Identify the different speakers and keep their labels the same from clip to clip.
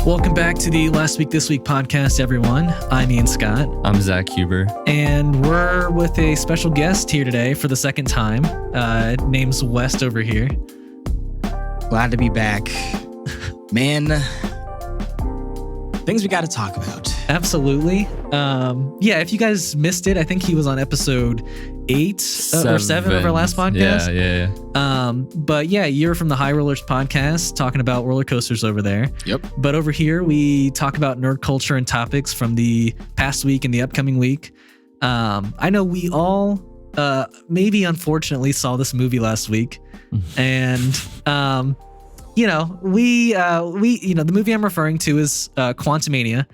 Speaker 1: Welcome back to the Last Week This Week podcast, everyone. I'm Ian Scott.
Speaker 2: I'm Zack Huber.
Speaker 1: And we're with a special guest here today for the second time. Name's West over here.
Speaker 3: Glad to be back. Man, things we got to talk about.
Speaker 1: Absolutely. Yeah, if you guys missed it, I think he was on episode 8 or 7 of our last podcast.
Speaker 2: Yeah.
Speaker 1: But yeah, you're from the High Rollers podcast talking about roller coasters over there.
Speaker 3: Yep.
Speaker 1: But over here, we talk about nerd culture and topics from the past week and the upcoming week. I know we all maybe unfortunately saw this movie last week. And the movie I'm referring to is Quantumania.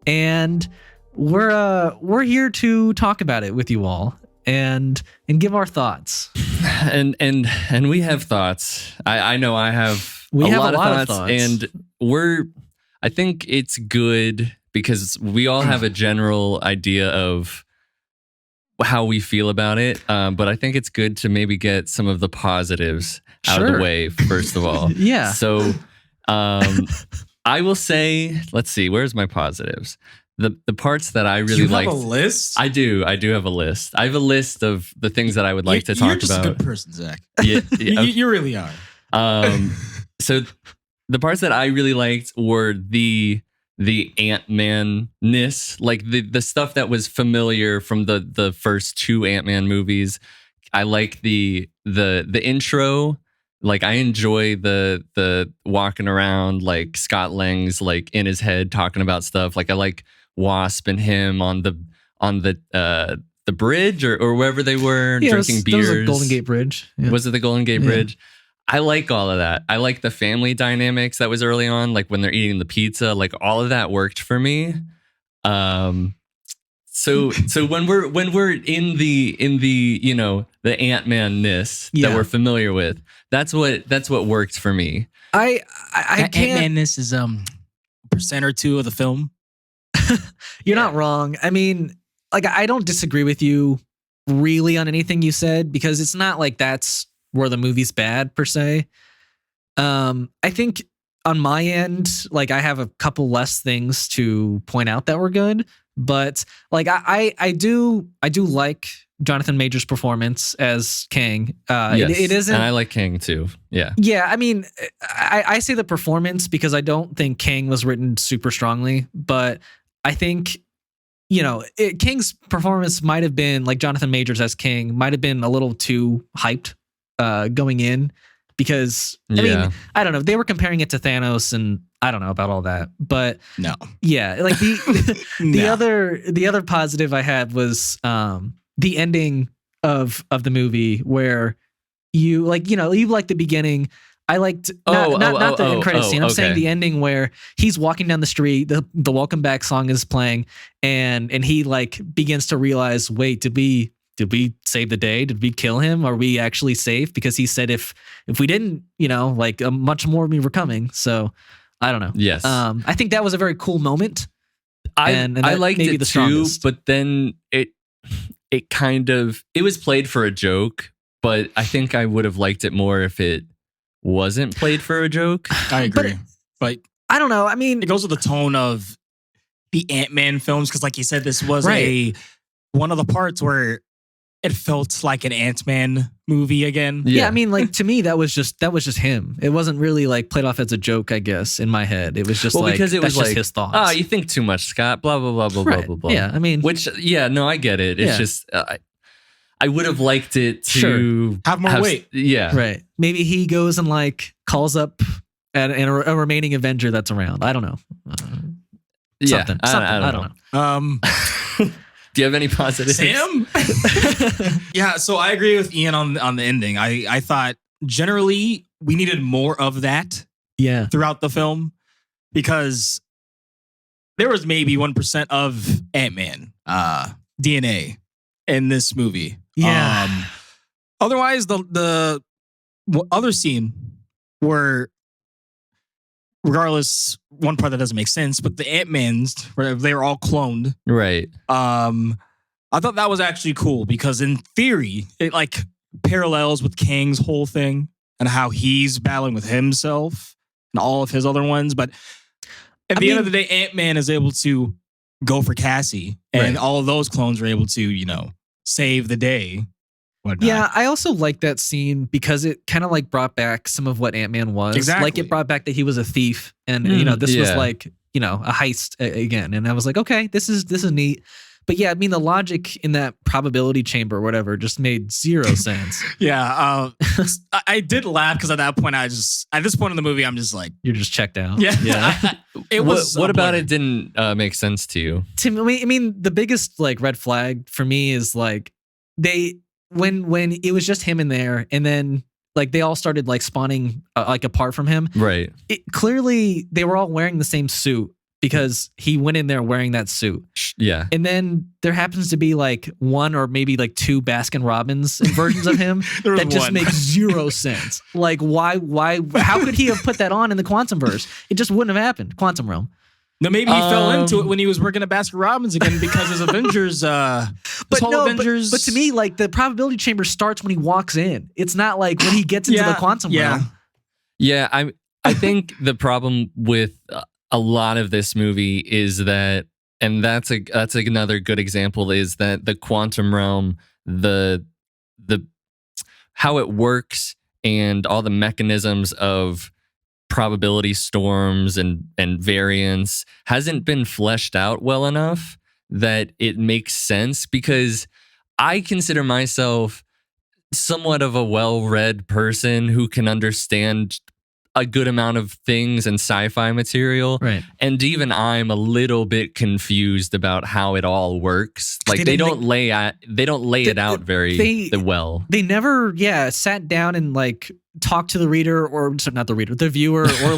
Speaker 1: And we're here to talk about it with you all and give our thoughts.
Speaker 2: And we have thoughts. I know I have a lot of thoughts. And I think it's good because we all have a general idea of how we feel about it. But I think it's good to maybe get some of the positives out of the way, first of all.
Speaker 1: Yeah.
Speaker 2: So I will say, let's see, where's my positives? The parts that I really like.
Speaker 3: You have a list?
Speaker 2: I do have a list. I have a list of the things that I would like to talk about.
Speaker 3: You're just a good person, Zach.
Speaker 2: Yeah,
Speaker 3: you really are.
Speaker 2: So the parts that I really liked were the Ant-Man-ness, like the stuff that was familiar from the first 2 Ant-Man movies. I like the intro. Like I enjoy the walking around like Scott Lang's like in his head talking about stuff. Like I like Wasp and him on the bridge or wherever they were drinking beers.
Speaker 1: That was the Golden Gate Bridge. Yeah.
Speaker 2: Was it the Golden Gate Bridge? I like all of that. I like the family dynamics that was early on, like when they're eating the pizza. Like all of that worked for me. So when we're in the the Ant-Man-ness that we're familiar with, that's what worked for me.
Speaker 1: I can't.
Speaker 3: Ant-Man-ness is percent or 2 of the film.
Speaker 1: You're not wrong. I mean, like I don't disagree with you really on anything you said because it's not like that's where the movie's bad per se. I think on my end, like I have a couple less things to point out that were good, but like I do like Jonathan Majors' performance as Kang.
Speaker 2: Yes,
Speaker 1: it isn't,
Speaker 2: and I like Kang too. Yeah.
Speaker 1: Yeah. I mean, I say the performance because I don't think Kang was written super strongly, but I think Kang's performance might have been like Jonathan Majors as Kang might have been a little too hyped going in because I mean, I don't know. They were comparing it to Thanos and I don't know about all that, but
Speaker 3: no.
Speaker 1: Yeah. Like the other positive I had was the ending of the movie where you like the beginning. I liked not the end credit scene. I'm saying the ending where he's walking down the street, the Welcome Back song is playing, and he like begins to realize, wait, did we save the day? Did we kill him? Are we actually safe? Because he said if we didn't, much more of me were coming. So I don't know.
Speaker 2: Yes.
Speaker 1: I think that was a very cool moment.
Speaker 2: I liked it too,
Speaker 1: strongest.
Speaker 2: But then it was played for a joke, but I think I would have liked it more if it wasn't played for a joke.
Speaker 3: I agree. But
Speaker 1: I don't know. I mean,
Speaker 3: it goes with the tone of the Ant-Man films because like you said, this was one of the parts where it felt like an Ant-Man movie again.
Speaker 1: Yeah, I mean, like to me, that was just him. It wasn't really like played off as a joke, I guess, in my head. It was just
Speaker 2: because it was
Speaker 1: just
Speaker 2: like
Speaker 1: his thoughts.
Speaker 2: Oh, you think too much, Scott. Blah blah blah blah blah blah blah.
Speaker 1: Yeah, I mean,
Speaker 2: I get it. It's just I would have liked it to
Speaker 3: have more weight.
Speaker 2: Yeah,
Speaker 1: right. Maybe he goes and like calls up a remaining Avenger that's around. I don't know. Something. I don't know.
Speaker 2: Do you have any positives?
Speaker 3: Sam? Yeah, so I agree with Ian on the ending. I thought generally we needed more of that throughout the film because there was maybe 1% of Ant-Man DNA in this movie.
Speaker 1: Yeah.
Speaker 3: Otherwise, the other scene where regardless, one part that doesn't make sense, but the Ant-Mans, where they were all cloned.
Speaker 2: Right.
Speaker 3: I thought that was actually cool because in theory, it like parallels with Kang's whole thing and how he's battling with himself and all of his other ones. But At the end of the day, Ant-Man is able to go for Cassie, and all of those clones are able to, save the day. Whatnot.
Speaker 1: Yeah, I also like that scene because it kind of like brought back some of what Ant-Man was.
Speaker 3: Exactly.
Speaker 1: Like it brought back that he was a thief, and this was like a heist again. And I was like, okay, this is neat. But yeah, I mean, the logic in that probability chamber or whatever just made zero sense.
Speaker 3: I did laugh because at that point, at this point in the movie, I'm just like,
Speaker 1: you're just checked out.
Speaker 3: Yeah. It was.
Speaker 2: What about it didn't make sense to you?
Speaker 1: To me, I mean, the biggest like red flag for me is like when it was just him in there, and then like they all started like spawning like apart from him.
Speaker 2: Right.
Speaker 1: Clearly, they were all wearing the same suit because he went in there wearing that suit.
Speaker 2: Yeah.
Speaker 1: And then there happens to be like one or maybe like two Baskin Robbins versions of him that just make zero sense. Like why? How could he have put that on in the quantum verse? It just wouldn't have happened. Quantum realm.
Speaker 3: No, maybe he fell into it when he was working at Baskin Robbins again because his Avengers. But
Speaker 1: to me, like the probability chamber starts when he walks in. It's not like when he gets into the quantum realm.
Speaker 2: Yeah, I think the problem with a lot of this movie is that, and that's another good example, is that the quantum realm, the how it works and all the mechanisms of probability storms and variance hasn't been fleshed out well enough that it makes sense, because I consider myself somewhat of a well-read person who can understand a good amount of things and sci-fi material.
Speaker 1: Right.
Speaker 2: And even I'm a little bit confused about how it all works. Like they don't lay it out very well.
Speaker 1: They never sat down and like talked to the reader, or not the reader, the viewer, or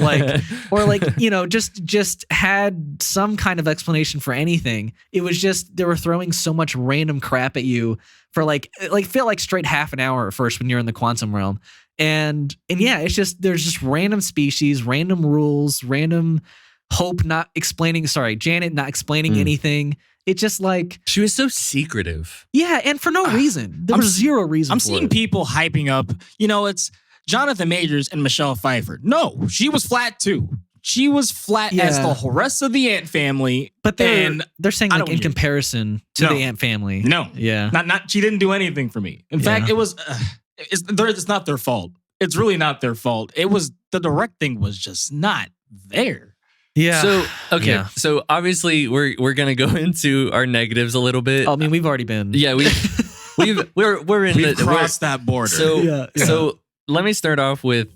Speaker 1: like just had some kind of explanation for anything. It was just they were throwing so much random crap at you for like felt like straight half an hour at first when you're in the quantum realm. And yeah, it's just there's just random species, random rules, random Janet not explaining anything. It's just like
Speaker 2: she was so secretive.
Speaker 1: Yeah, and for no reason. There was zero reason.
Speaker 3: I'm seeing people hyping up, it's Jonathan Majors and Michelle Pfeiffer. No, she was flat too. She was flat as the whole rest of the Ant family.
Speaker 1: But they're saying like in comparison to the Ant family.
Speaker 3: No.
Speaker 1: Yeah.
Speaker 3: Not she didn't do anything for me. In fact, it was it's not their fault. It's really not their fault. It was the directing was just not there.
Speaker 1: Yeah.
Speaker 2: So okay. So obviously we're gonna go into our negatives a little bit.
Speaker 1: I mean, we've already been.
Speaker 2: Yeah, we've
Speaker 3: crossed that border.
Speaker 2: So so let me start off with,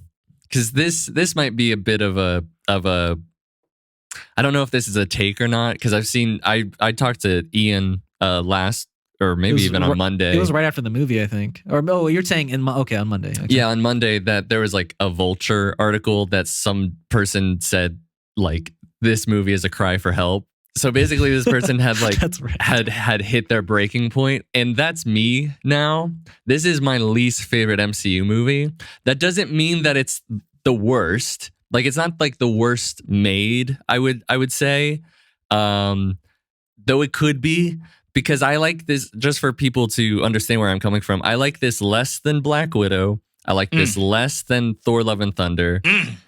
Speaker 2: because this might be a bit of a I don't know if this is a take or not, because I talked to Ian last, or maybe even on Monday.
Speaker 1: It was right after the movie, I think. Or you're saying on Monday. Okay.
Speaker 2: Yeah, on Monday, that there was like a Vulture article that some person said like this movie is a cry for help. So basically, this person had like had hit their breaking point, and that's me now. This is my least favorite MCU movie. That doesn't mean that it's the worst. Like it's not like the worst made. I would say, though it could be. Because I like this, just for people to understand where I'm coming from, I like this less than Black Widow. I like this less than Thor: Love and Thunder.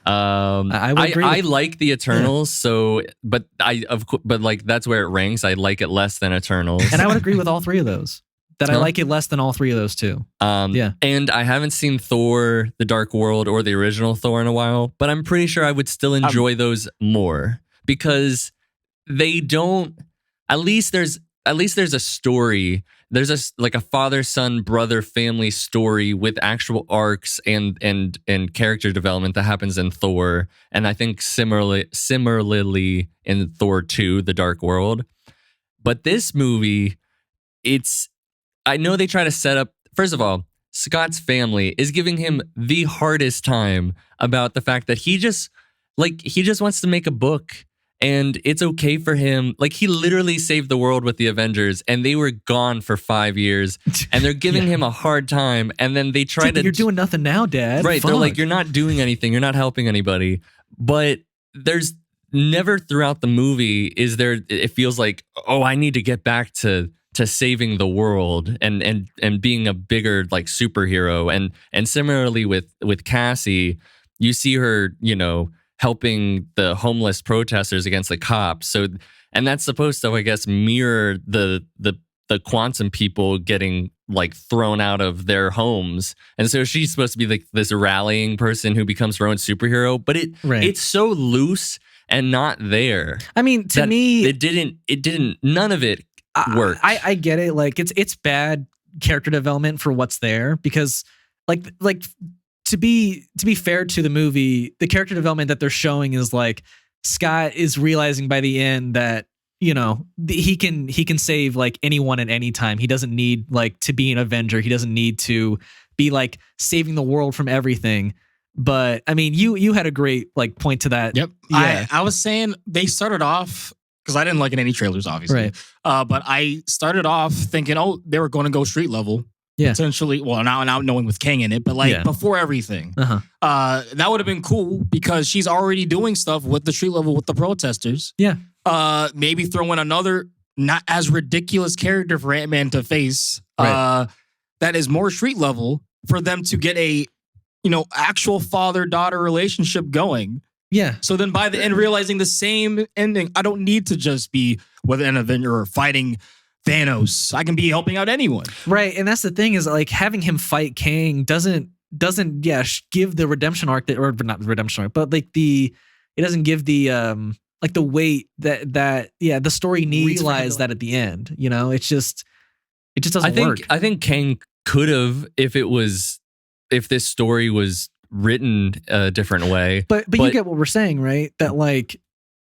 Speaker 1: I would agree.
Speaker 2: I like the Eternals, but like that's where it ranks. I like it less than Eternals,
Speaker 1: and I would agree with all three of those. That I like it less than all three of those too.
Speaker 2: And I haven't seen Thor: The Dark World or the original Thor in a while, but I'm pretty sure I would still enjoy those more, because they don't. At least there's a story. There's a father, son, brother, family story with actual arcs and character development that happens in Thor, and I think similarly in Thor 2, The Dark World. But this movie, I know they try to set up, first of all, Scott's family is giving him the hardest time about the fact that he just wants to make a book. And it's okay for him. Like, he literally saved the world with the Avengers, and they were gone for 5 years, and they're giving him a hard time. And then they try to.
Speaker 1: You're doing nothing now, Dad.
Speaker 2: Right.
Speaker 1: Fuck.
Speaker 2: They're like, you're not doing anything. You're not helping anybody. But there's never throughout the movie is there. It feels like, oh, I need to get back to saving the world and being a bigger like superhero. And similarly with Cassie, you see her, helping the homeless protesters against the cops. So, and that's supposed to, I guess, mirror the quantum people getting like thrown out of their homes. And so she's supposed to be like this rallying person who becomes her own superhero, but it's so loose and not there.
Speaker 1: I mean, to me,
Speaker 2: it didn't, none of it worked.
Speaker 1: I get it. Like it's bad character development for what's there, because like to be fair to the movie, the character development that they're showing is like Scott is realizing by the end that, you know, he can save like anyone at any time. He doesn't need like to be an Avenger. He doesn't need to be like saving the world from everything. But I mean, you had a great like point to that.
Speaker 3: Yep.
Speaker 1: Yeah.
Speaker 3: I was saying they started off, because I didn't like in any trailers, obviously.
Speaker 1: Right.
Speaker 3: But I started off thinking, oh, they were going to go street level.
Speaker 1: Yeah.
Speaker 3: Potentially. Well, now knowing with Kang in it, but like before everything. That would have been cool because she's already doing stuff with the street level with the protesters.
Speaker 1: Yeah.
Speaker 3: Maybe throw in another not as ridiculous character for Ant-Man to face. That is more street level for them to get a, you know, actual father-daughter relationship going.
Speaker 1: Yeah.
Speaker 3: So then by the end, realizing the same ending, I don't need to just be with an Avenger or fighting Thanos. I can be helping out anyone.
Speaker 1: Right. And that's the thing, is like having him fight Kang doesn't give the redemption arc or not the redemption arc, but like it doesn't give the like the weight that the story needs. Realize that at the end, you know, it just doesn't work.
Speaker 2: I think Kang could have, if this story was written a different way. But
Speaker 1: you get what we're saying, right? That like,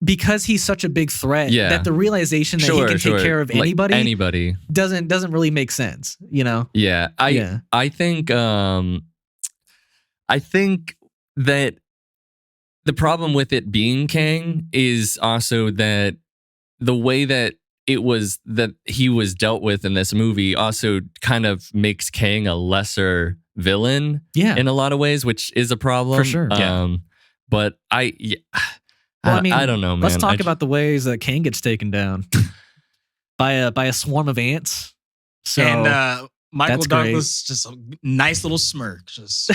Speaker 1: because he's such a big threat, that the realization that he can take care of anybody doesn't really make sense, you know?
Speaker 2: Yeah. I think that the problem with it being Kang is also that the way that he was dealt with in this movie also kind of makes Kang a lesser villain in a lot of ways, which is a problem.
Speaker 1: For sure.
Speaker 2: But
Speaker 1: well, I mean,
Speaker 2: I don't know, man.
Speaker 1: Let's talk about the ways that Kang gets taken down by a swarm of ants. So,
Speaker 3: and Michael Douglas, just a nice little smirk, just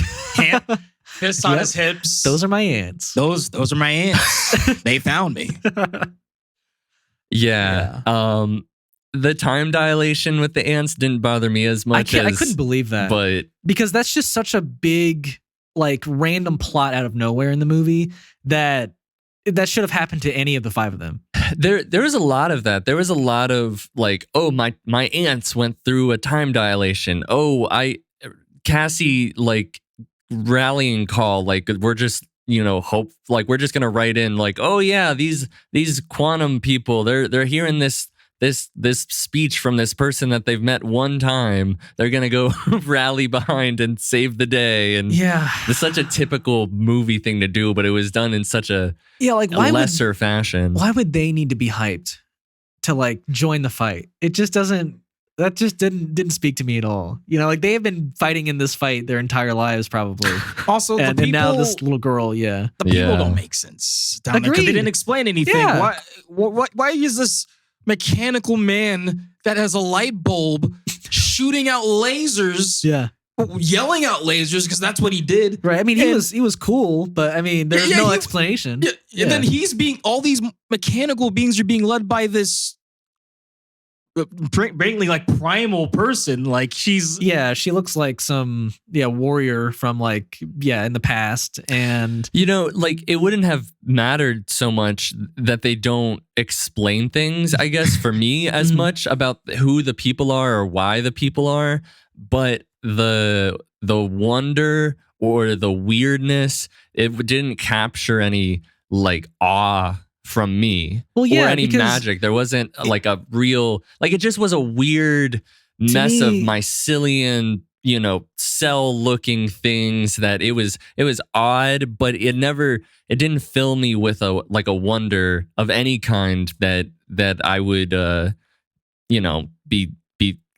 Speaker 3: fist on his hips.
Speaker 1: Those are my ants.
Speaker 3: Those are my ants. They found me.
Speaker 2: Yeah. The time dilation with the ants didn't bother me as much.
Speaker 1: I couldn't believe that,
Speaker 2: but
Speaker 1: because that's just such a big, like, random plot out of nowhere in the movie that should have happened to any of the five of them.
Speaker 2: There was a lot of that. There was a lot of like, oh, my ants went through a time dilation. Oh, Cassie, like, rallying call, like, we're just, you know, hope, like, we're just gonna write in like, oh yeah, these quantum people, they're hearing this speech from this person that they've met one time. They're gonna go rally behind and save the day. And it's such a typical movie thing to do, but it was done in such a lesser fashion.
Speaker 1: Why would they need to be hyped to like join the fight? It just doesn't. That just didn't speak to me at all. You know, like they have been fighting in this fight their entire lives, probably.
Speaker 3: Also,
Speaker 1: and now this little girl,
Speaker 3: the people don't make sense down there because they didn't explain anything.
Speaker 1: Yeah.
Speaker 3: Why is this mechanical man that has a light bulb shooting out lasers?
Speaker 1: Yeah.
Speaker 3: Yelling out lasers because that's what he did.
Speaker 1: Right. I mean, he was cool, but I mean, there's no explanation.
Speaker 3: Yeah. And then all these mechanical beings are being led by this blatantly like primal person. Like she looks like some warrior from like in the past. And
Speaker 2: you know, like it wouldn't have mattered so much that they don't explain things, I guess, for me as much about who the people are or why the people are, but the wonder or the weirdness, it didn't capture any like awe from me or any magic. There wasn't like a real, like it just was a weird mess of mycelium, you know, cell looking things that it was odd, but it didn't fill me with a wonder of any kind that I would you know, be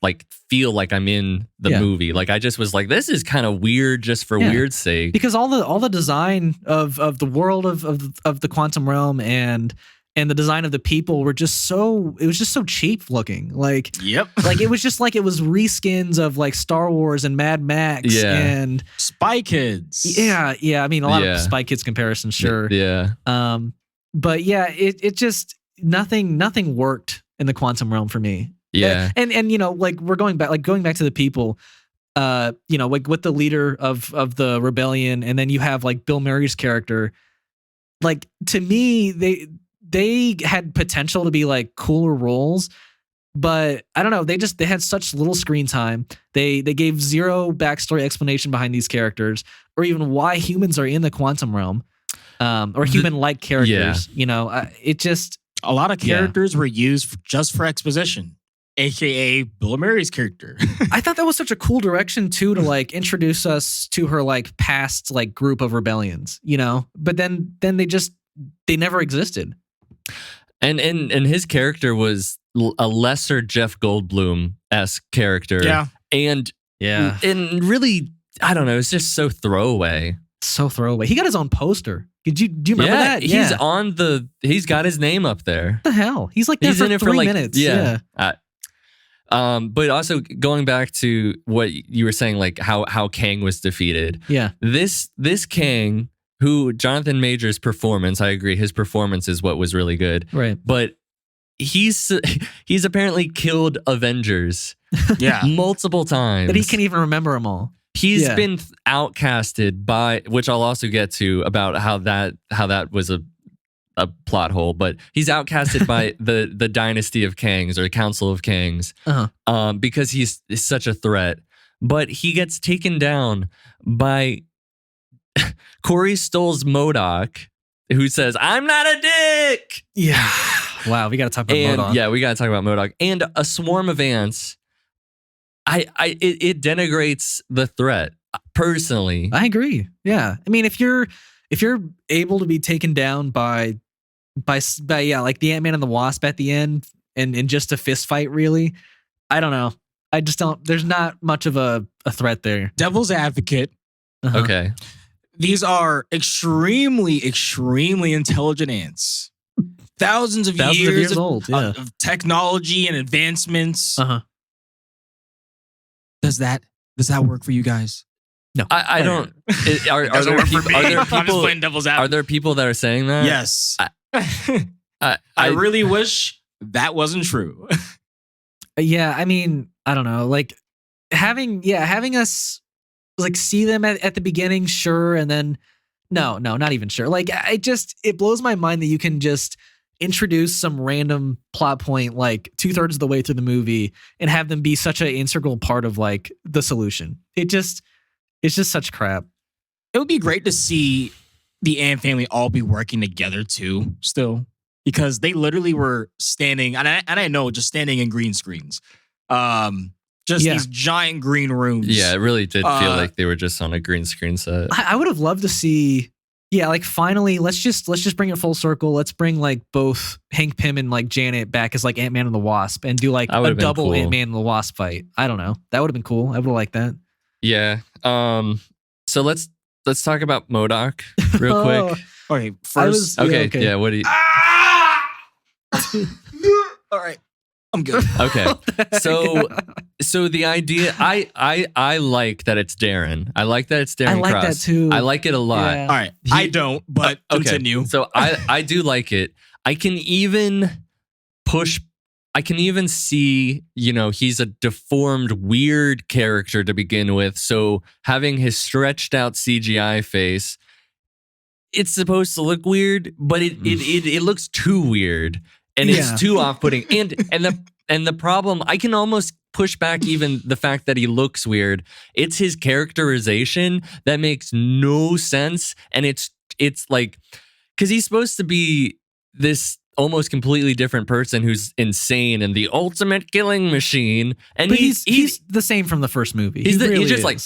Speaker 2: like feel like I'm in the movie. Like I just was like, this is kind of weird just for weird's sake.
Speaker 1: Because all the design of the world of the quantum realm and and the design of the people were just so cheap looking. Like,
Speaker 3: yep.
Speaker 1: Like it was just like it was reskins of like Star Wars and Mad Max and
Speaker 3: Spy Kids.
Speaker 1: Yeah. I mean, a lot of Spy Kids comparisons, sure.
Speaker 2: Yeah.
Speaker 1: But yeah, it just nothing worked in the quantum realm for me.
Speaker 2: Yeah.
Speaker 1: And like we're going back to the people, like with the leader of the rebellion, and then you have like Bill Murray's character. Like, to me, they had potential to be like cooler roles, but I don't know. They had such little screen time. They gave zero backstory explanation behind these characters, or even why humans are in the quantum realm, or human-like characters. It just
Speaker 3: a lot of characters were used just for exposition, aka Bill Murray's character.
Speaker 1: I thought that was such a cool direction too, to like introduce us to her like past like group of rebellions, but then they never existed.
Speaker 2: And his character was a lesser Jeff Goldblum-esque character.
Speaker 3: Yeah.
Speaker 2: And really, I don't know, it's just so throwaway.
Speaker 1: He got his own poster. Do you remember that?
Speaker 2: Yeah. He's got his name up there.
Speaker 1: What the hell? He's like there for 3 minutes.
Speaker 2: Yeah. But also going back to what you were saying, like how Kang was defeated.
Speaker 1: Yeah.
Speaker 2: This Kang, who Jonathan Majors' performance, I agree, his performance is what was really good.
Speaker 1: Right.
Speaker 2: But he's apparently killed Avengers.
Speaker 3: Yeah.
Speaker 2: Multiple times.
Speaker 1: But he can't even remember them all.
Speaker 2: He's been outcasted by, which I'll also get to about how that was a plot hole, but he's outcasted by the Dynasty of Kangs or Council of Kangs, because he's such a threat. But he gets taken down by Corey Stoll's MODOK, who says, "I'm not a dick."
Speaker 1: Yeah. Wow, we got to talk about MODOK.
Speaker 2: Yeah, we got to talk about MODOK. And a swarm of ants. It denigrates the threat. Personally,
Speaker 1: I agree. Yeah, I mean, if you're able to be taken down by like the Ant-Man and the Wasp at the end, and just a fist fight, really, I don't know. I just don't. There's not much of a threat there.
Speaker 3: Devil's advocate.
Speaker 2: Okay.
Speaker 3: These are extremely, extremely intelligent ants. Thousands of years
Speaker 1: old.
Speaker 3: Of technology and advancements. Does that work for you guys?
Speaker 1: No,
Speaker 2: I don't. Are there people that are saying that?
Speaker 3: Yes. I really wish that wasn't true.
Speaker 1: Yeah, I mean, I don't know. Like having us like see them at the beginning, sure, and then no, not even sure. Like it blows my mind that you can just introduce some random plot point like 2/3 of the way through the movie and have them be such an integral part of like the solution. It's just such crap.
Speaker 3: It would be great to see the Ant family all be working together too, still, because they literally were standing, and I know, just standing in green screens, these giant green rooms.
Speaker 2: Yeah, it really did feel like they were just on a green screen set.
Speaker 1: I would have loved to see. Yeah, like finally, let's just bring it full circle. Let's bring like both Hank Pym and like Janet back as like Ant-Man and the Wasp, and do like a double cool. Ant-Man and the Wasp fight. I don't know. That would have been cool. I would have liked that.
Speaker 2: Yeah. So let's talk about MODOK real quick.
Speaker 3: Okay. First.
Speaker 2: Yeah. What do you?
Speaker 3: All right. I'm good.
Speaker 2: Okay. So the idea, I like that it's Darren. I like that it's Darren. I like
Speaker 1: Cross. That too.
Speaker 2: I like it a lot.
Speaker 3: Yeah. All right. I don't, but continue.
Speaker 2: So I do like it. I can even see, he's a deformed, weird character to begin with. So having his stretched out CGI face, it's supposed to look weird, but it looks too weird. And it's too off-putting. And the problem, I can almost push back even the fact that he looks weird. It's his characterization that makes no sense. And it's like, because he's supposed to be this almost completely different person who's insane and the ultimate killing machine. And
Speaker 1: but he's the same from the first movie.
Speaker 2: He's just like,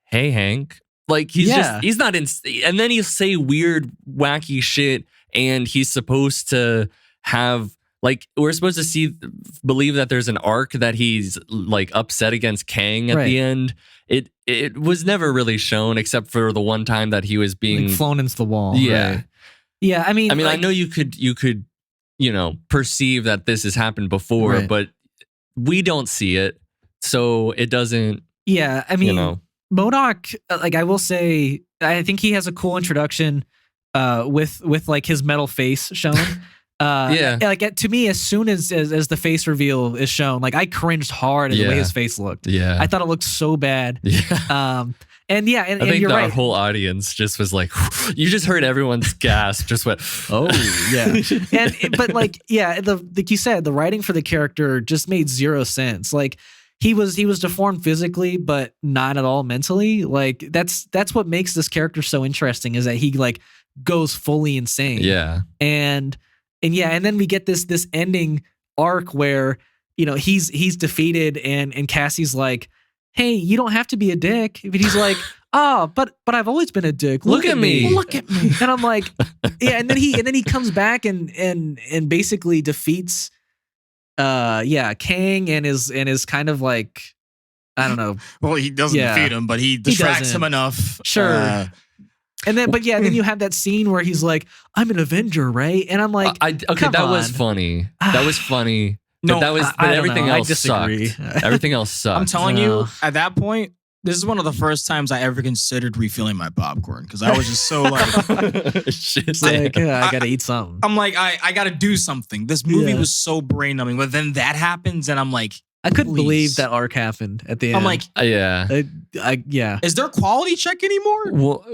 Speaker 2: hey, Hank. Like, he's not insane. And then he'll say weird, wacky shit. And he's supposed to have, like, we're supposed to believe that there's an arc that he's like upset against Kang at the end. It was never really shown except for the one time that he was being
Speaker 1: like flown into the wall.
Speaker 2: Yeah.
Speaker 1: Right. Yeah. I mean,
Speaker 2: I know you could perceive that this has happened before, but we don't see it, so it doesn't.
Speaker 1: Yeah, I mean, MODOK, like I will say, I think he has a cool introduction with like his metal face shown. Like to me, as soon as the face reveal is shown, like I cringed hard at the way his face looked. Yeah, I thought it looked so bad. Yeah. And I think
Speaker 2: you're
Speaker 1: right.
Speaker 2: Our whole audience just was like, you just heard everyone's gasp, just went, oh yeah.
Speaker 1: But like like you said, the writing for the character just made zero sense. Like he was deformed physically, but not at all mentally. Like that's what makes this character so interesting, is that he like goes fully insane.
Speaker 2: Yeah,
Speaker 1: and then we get this ending arc where he's defeated, and Cassie's like, hey, you don't have to be a dick. But he's like, but I've always been a dick.
Speaker 2: Look at me.
Speaker 1: Look at me. And I'm like, yeah. And then he comes back and basically defeats, Kang and is kind of like, I don't know.
Speaker 3: Well, he doesn't defeat him, but he distracts him enough.
Speaker 1: Sure. And then, but then you have that scene where he's like, I'm an Avenger, right? And I'm like,
Speaker 2: that was funny. That was funny.
Speaker 1: No,
Speaker 2: that was, but everything else sucked. Everything else sucked.
Speaker 3: I'm telling you, at that point, this is one of the first times I ever considered refilling my popcorn, because I was just so like,
Speaker 1: I gotta eat something.
Speaker 3: I'm like, I gotta do something. This movie was so brain numbing, but then that happens, and I'm like,
Speaker 1: I couldn't believe that arc happened at the end.
Speaker 3: I'm like,
Speaker 1: yeah.
Speaker 3: Is there a quality check anymore?
Speaker 2: Well,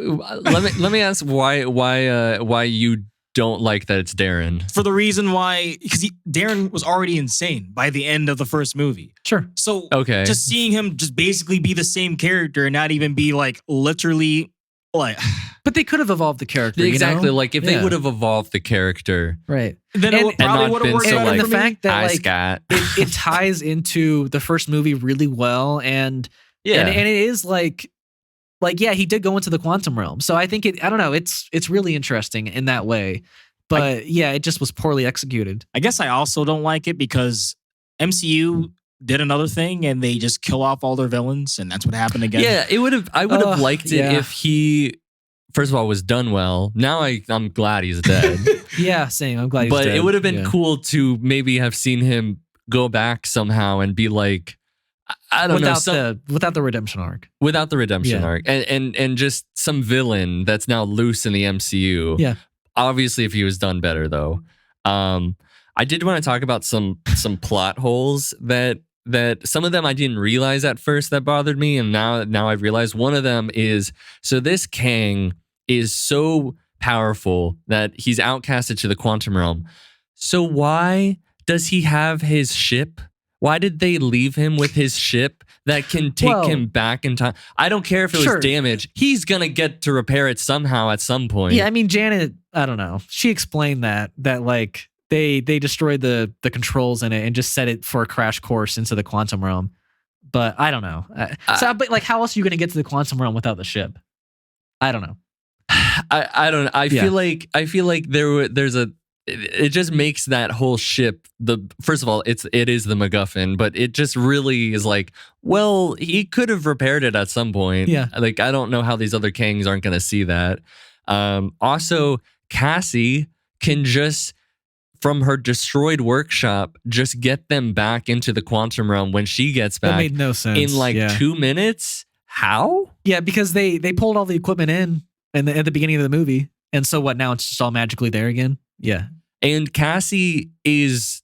Speaker 2: let me ask why you don't like that it's Darren.
Speaker 3: For the reason why, because Darren was already insane by the end of the first movie.
Speaker 1: Sure.
Speaker 3: So just seeing him just basically be the same character and not even be like literally like.
Speaker 1: But they could have evolved the character.
Speaker 2: Exactly. Like if they would have evolved the character.
Speaker 1: Right.
Speaker 3: Then it probably would have worked out.
Speaker 1: And the fact that like it ties into the first movie really well. And it is like he did go into the quantum realm. So I think I don't know, it's really interesting in that way. But it just was poorly executed.
Speaker 3: I guess I also don't like it because MCU did another thing and they just kill off all their villains, and that's what happened again.
Speaker 2: Yeah, I would have liked it if he, first of all, was done well. Now I'm glad he's dead.
Speaker 1: Yeah, same. I'm glad he's dead.
Speaker 2: But it would have been cool to maybe have seen him go back somehow and be like, I don't know,
Speaker 1: without the redemption arc.
Speaker 2: Without the redemption arc. And just some villain that's now loose in the MCU.
Speaker 1: Yeah.
Speaker 2: Obviously, if he was done better, though. I did want to talk about some plot holes that some of them I didn't realize at first that bothered me, and now I've realized. One of them is, so this Kang is so powerful that he's outcasted to the quantum realm. So why does he have his ship? Why did they leave him with his ship that can take him back in time? I don't care if it was damaged. He's going to get to repair it somehow at some point.
Speaker 1: Yeah, I mean, Janet, I don't know. She explained that like they destroyed the controls in it and just set it for a crash course into the quantum realm. But I don't know. But like, how else are you going to get to the quantum realm without the ship? I don't know.
Speaker 2: I don't know. I feel like there's a. It just makes that whole ship first of all, it is the MacGuffin, but it just really is like, well, he could have repaired it at some point.
Speaker 1: Yeah.
Speaker 2: Like, I don't know how these other Kangs aren't going to see that. Also, Cassie can just, from her destroyed workshop, just get them back into the quantum realm when she gets back.
Speaker 1: That made no sense.
Speaker 2: In like 2 minutes? How?
Speaker 1: Yeah, because they pulled all the equipment in at the beginning of the movie. And so what, now it's just all magically there again? Yeah.
Speaker 2: And Cassie is,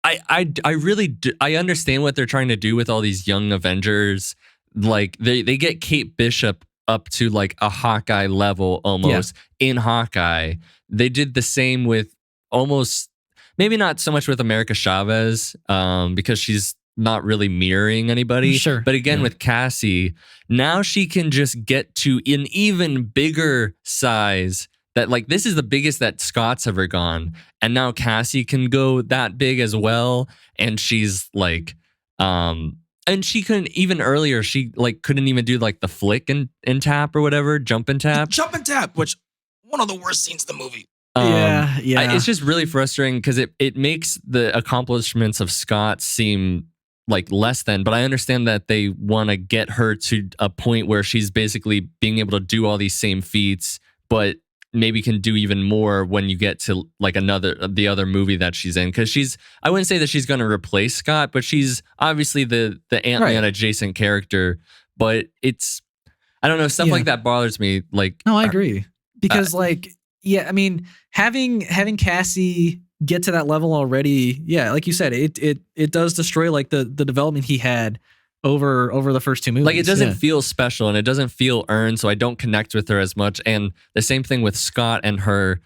Speaker 2: I really do, I understand what they're trying to do with all these young Avengers. Like they get Kate Bishop up to like a Hawkeye level almost in Hawkeye. They did the same with almost, maybe not so much with America Chavez, because she's not really mirroring anybody.
Speaker 1: Sure.
Speaker 2: But again, with Cassie, now she can just get to an even bigger size. That like, this is the biggest that Scott's ever gone. And now Cassie can go that big as well. And she's like, and she couldn't even earlier, she like couldn't even do like the flick and tap or whatever, jump and tap.
Speaker 3: Jump and tap, which one of the worst scenes in the movie.
Speaker 1: Yeah.
Speaker 2: It's just really frustrating because it makes the accomplishments of Scott seem like less than, but I understand that they want to get her to a point where she's basically being able to do all these same feats, but maybe can do even more when you get to like the other movie that she's in, because I wouldn't say that she's going to replace Scott, but she's obviously the Ant-Man adjacent character. But I don't know, stuff like that bothers me. Like,
Speaker 1: no, I agree, because I mean, having Cassie get to that level already, like you said, it does destroy like the development he had over the first two movies.
Speaker 2: Like, it doesn't feel special and it doesn't feel earned, so I don't connect with her as much. And the same thing with Scott and her.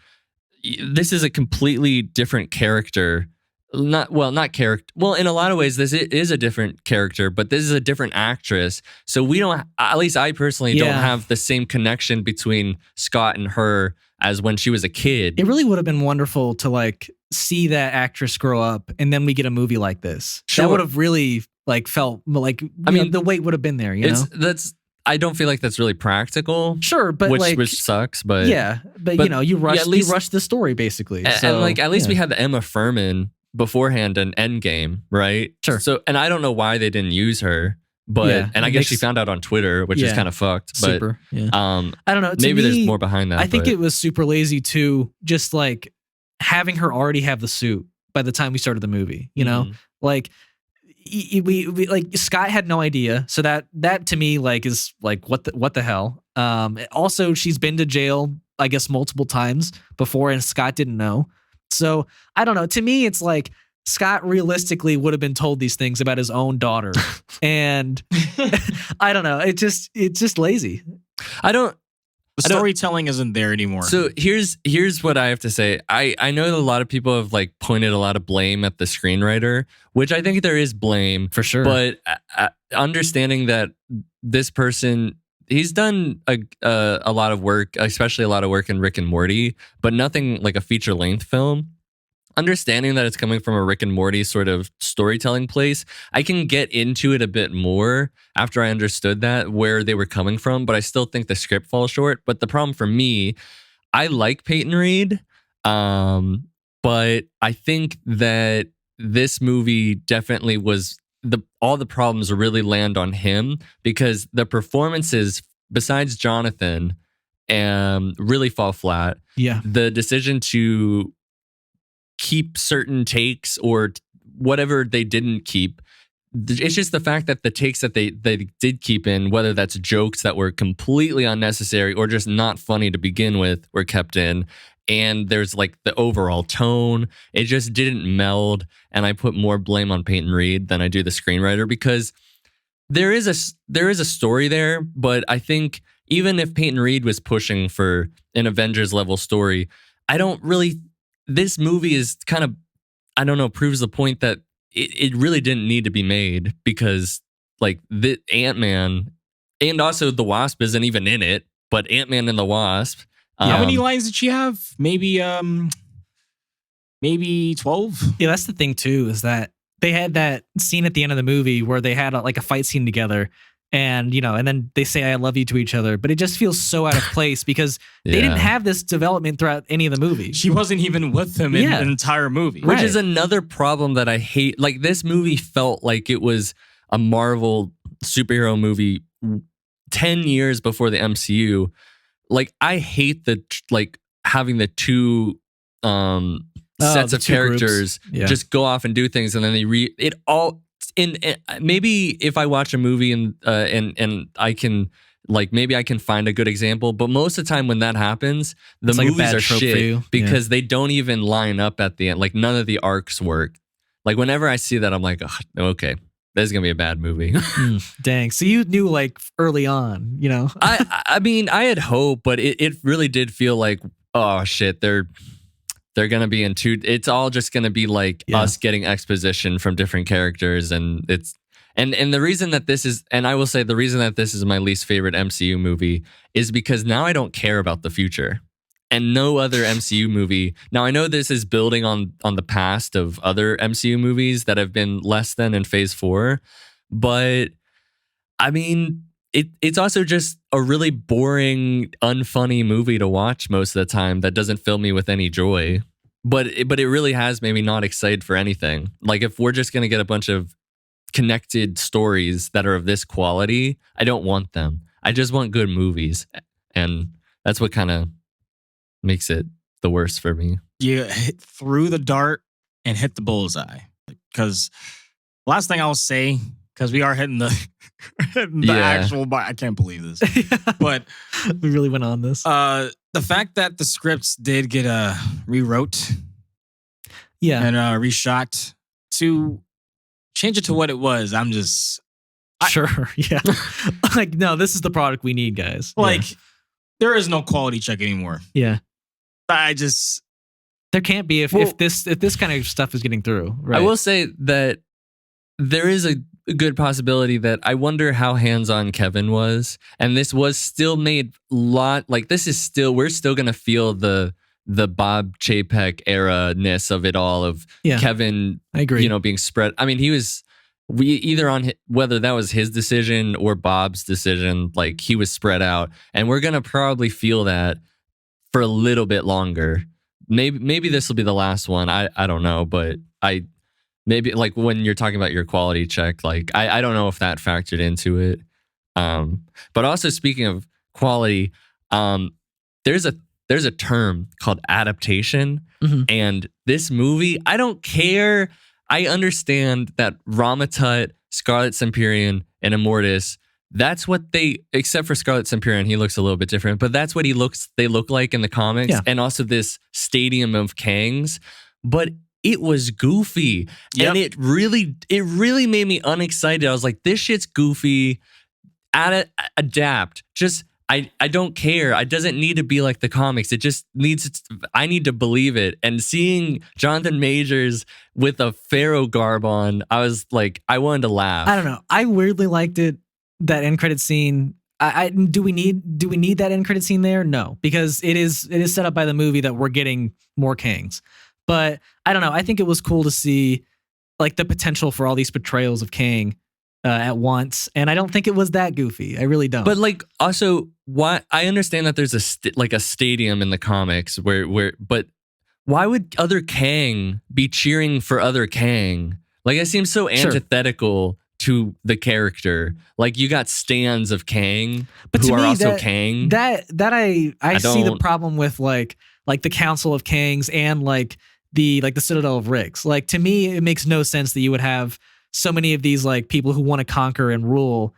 Speaker 2: This is a completely different character. Not character. Well, in a lot of ways, this is a different character, but this is a different actress. So we don't, at least I personally don't have the same connection between Scott and her as when she was a kid.
Speaker 1: It really would have been wonderful to like see that actress grow up, and then we get a movie like this.
Speaker 2: Sure.
Speaker 1: That would have really like felt like, I mean, the weight would have been there, you know?
Speaker 2: I don't feel like that's really practical.
Speaker 1: Sure, but
Speaker 2: which sucks, but
Speaker 1: you know, you rushed the story basically.
Speaker 2: And like, at least we had the Emma Furman beforehand in Endgame, right?
Speaker 1: Sure.
Speaker 2: So, and I don't know why they didn't use her, but and I guess she found out on Twitter, which is kind of fucked. But
Speaker 1: super, I don't know.
Speaker 2: Maybe there's more behind that.
Speaker 1: I think it was super lazy too, just like having her already have the suit by the time we started the movie. You know, like we like Scott had no idea, so that to me like is like what the hell. Also, she's been to jail, I guess, multiple times before, and Scott didn't know. So I don't know. To me, it's like Scott realistically would have been told these things about his own daughter, and I don't know. It's just lazy.
Speaker 3: The storytelling isn't there anymore.
Speaker 2: So here's what I have to say. I know that a lot of people have like pointed a lot of blame at the screenwriter, which I think there is blame
Speaker 1: for sure.
Speaker 2: But understanding that this person, he's done a lot of work, especially a lot of work in Rick and Morty, but nothing like a feature length film. Understanding that it's coming from a Rick and Morty sort of storytelling place, I can get into it a bit more after I understood that, where they were coming from, but I still think the script falls short. But the problem for me, I like Peyton Reed, but I think that this movie definitely was all the problems really land on him, because the performances besides Jonathan really fall flat.
Speaker 1: Yeah.
Speaker 2: The decision to keep certain takes or whatever they didn't keep, it's just the fact that the takes that they did keep in, whether that's jokes that were completely unnecessary or just not funny to begin with, were kept in. And there's like the overall tone, it just didn't meld. And I put more blame on Peyton Reed than I do the screenwriter, because there is a story there. But I think even if Peyton Reed was pushing for an Avengers level story, this movie is kind of, I don't know, proves the point that it really didn't need to be made, because like the Ant-Man and also the Wasp isn't even in it, but Ant-Man and the Wasp.
Speaker 3: How many lines did she have? Maybe 12?
Speaker 1: Yeah, that's the thing too, is that they had that scene at the end of the movie where they had like a fight scene together. And, you know, and then they say, I love you to each other. But it just feels so out of place because they didn't have this development throughout any of the movie.
Speaker 3: She wasn't even with him in the entire movie.
Speaker 2: Which is another problem that I hate. Like, this movie felt like it was a Marvel superhero movie 10 years before the MCU. Like, I hate having the two sets of characters just go off and do things, and then they maybe if I watch a movie and I can maybe I can find a good example, but most of the time when that happens, the movies are shit because they don't even line up at the end. Like, none of the arcs work. Like, whenever I see that, I'm like, oh, okay, this is gonna be a bad movie.
Speaker 1: Dang. So you knew like early on, you know?
Speaker 2: I mean, I had hope, but it really did feel like, oh shit, they're gonna be it's all just gonna be like us getting exposition from different characters, and the reason that this is, and I will say the reason that this is my least favorite MCU movie is because now I don't care about the future. And no other MCU movie. Now, I know this is building on the past of other MCU movies that have been less than in Phase 4, but I mean, it's also just a really boring, unfunny movie to watch most of the time that doesn't fill me with any joy. But it really has made me not excited for anything. Like, if we're just gonna get a bunch of connected stories that are of this quality, I don't want them. I just want good movies, and that's what kind of makes it the worst for me.
Speaker 3: You threw the dart and hit the bullseye. Because last thing I'll say, because we are hitting the actual. I can't believe this, but
Speaker 1: we really went on this.
Speaker 3: The fact that the scripts did get rewrote, and reshot to change it to what it was. I'm just
Speaker 1: sure, yeah. Like, no, this is the product we need, guys.
Speaker 3: Like, there is no quality check anymore.
Speaker 1: Yeah,
Speaker 3: there
Speaker 1: can't be if this kind of stuff is getting through. Right?
Speaker 2: I will say that there is a good possibility that I wonder how hands-on Kevin was, and this was still made this is still, we're still gonna feel the Bob Chapek era-ness of it all, of Kevin,
Speaker 1: I agree,
Speaker 2: being spread. I mean, either on whether that was his decision or Bob's decision, like, he was spread out, and we're gonna probably feel that for a little bit longer. Maybe this will be the last one. I don't know, but maybe, like, when you're talking about your quality check, like, I don't know if that factored into it. But also, speaking of quality, there's a term called adaptation, and this movie, I don't care. I understand that Ramatut, Scarlet Centurion, and Immortus, that's what except for Scarlet Centurion, he looks a little bit different, but that's what they look like in the comics, and also this stadium of Kangs. But it was goofy, and it really made me unexcited. I was like, this shit's goofy. Adapt. Just, I don't care. It doesn't need to be like the comics. It just I need to believe it. And seeing Jonathan Majors with a pharaoh garb on, I was like, I wanted to laugh.
Speaker 1: I don't know. I weirdly liked it. That end credit scene. Do we need that end credit scene there? No, because it is set up by the movie that we're getting more Kangs. But I don't know. I think it was cool to see, like, the potential for all these portrayals of Kang at once, and I don't think it was that goofy. I really don't.
Speaker 2: But, like, also, why? I understand that there's a stadium in the comics but why would other Kang be cheering for other Kang? Like, it seems so antithetical to the character. Like, you got stands of Kang, but who are also Kang.
Speaker 1: That I see the problem with like the Council of Kangs and like the Citadel of Ricks. Like, to me, it makes no sense that you would have so many of these, like, people who want to conquer and rule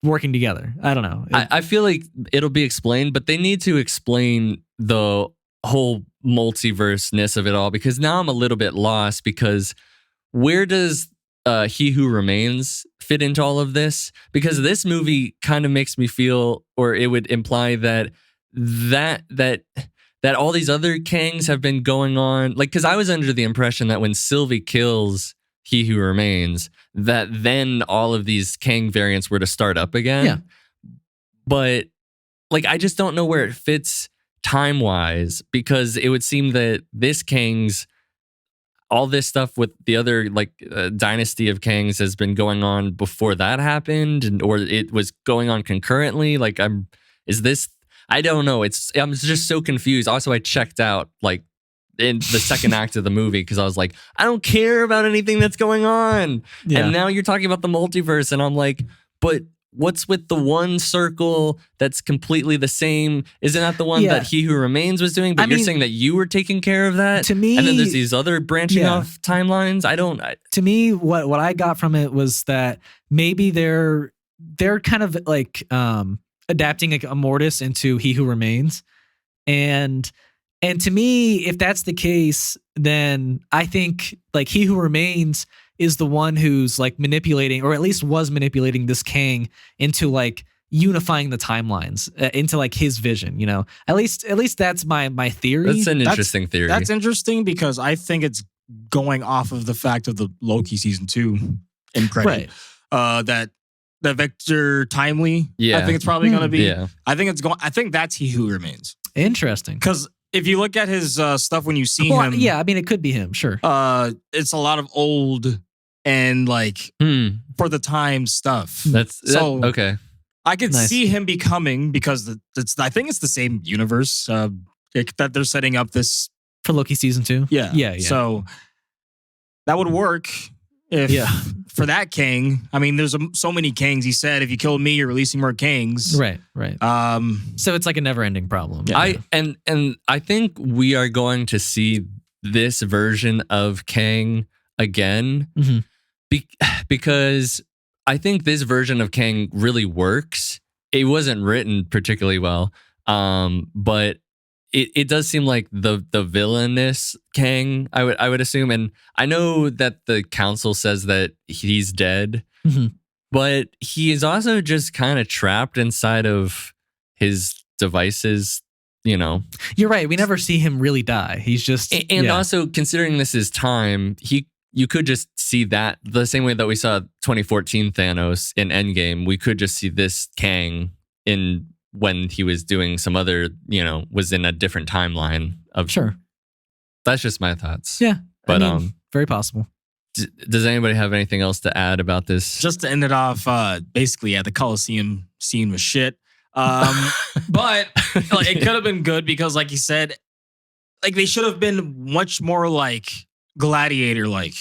Speaker 1: working together. I don't know.
Speaker 2: I feel like it'll be explained, but they need to explain the whole multiverse-ness of it all, because now I'm a little bit lost, because where does He Who Remains fit into all of this? Because this movie kind of makes me feel, or it would imply that all these other Kangs have been going on. Like, because I was under the impression that when Sylvie kills He Who Remains, that then all of these Kang variants were to start up again.
Speaker 1: Yeah.
Speaker 2: But, like, I just don't know where it fits time-wise, because it would seem that this Kang's, all this stuff with the other, like, dynasty of Kangs has been going on before that happened, or it was going on concurrently. Like, I don't know. I'm just so confused. Also, I checked out, like, in the second act of the movie, because I was like, I don't care about anything that's going on. Yeah. And now you're talking about the multiverse, and I'm like, but what's with the one circle that's completely the same? Isn't that the one that He Who Remains was doing? But you're saying that you were taking care of that?
Speaker 1: To me,
Speaker 2: and then there's these other branching off timelines.
Speaker 1: To me, what I got from it was that maybe they're kind of like adapting, like, Immortus into He Who Remains. And to me, if that's the case, then I think, like, He Who Remains is the one who's, like, manipulating, or at least was manipulating, this Kang into, like, unifying the timelines into, like, his vision, you know? At least that's my theory.
Speaker 2: That's an interesting theory.
Speaker 3: That's interesting, because I think it's going off of the fact of the Loki season 2 in credit. Right. That Victor Timely, I think it's probably going to be. Yeah. I think that's He Who Remains.
Speaker 1: Interesting.
Speaker 3: Because if you look at his stuff when you see him,
Speaker 1: yeah, I mean, it could be him, sure.
Speaker 3: It's a lot of old and, like, for the time stuff.
Speaker 2: Okay.
Speaker 3: I could see him becoming, because I think it's the same universe that they're setting up this
Speaker 1: for Loki season 2.
Speaker 3: Yeah. So that would work For that king, I mean, there's so many kings. He said, if you kill me, you're releasing more kings.
Speaker 1: Right. So it's like a never-ending problem.
Speaker 2: Yeah. I think we are going to see this version of Kang again, because I think this version of Kang really works. It wasn't written particularly well, but it does seem like the villainous Kang, I would assume. And I know that the council says that he's dead, but he is also just kind of trapped inside of his devices, you know.
Speaker 1: You're right. We never see him really die. He's just...
Speaker 2: And also, considering this is time, you could just see that the same way that we saw 2014 Thanos in Endgame. We could just see this Kang in... when he was doing some other, you know, was in a different timeline of...
Speaker 1: Sure.
Speaker 2: That's just my thoughts.
Speaker 1: Yeah.
Speaker 2: But
Speaker 1: I mean, very possible.
Speaker 2: Does anybody have anything else to add about this?
Speaker 3: Just to end it off, basically, the Coliseum scene was shit. But like, it could have been good because, like you said, like they should have been much more like Gladiator, like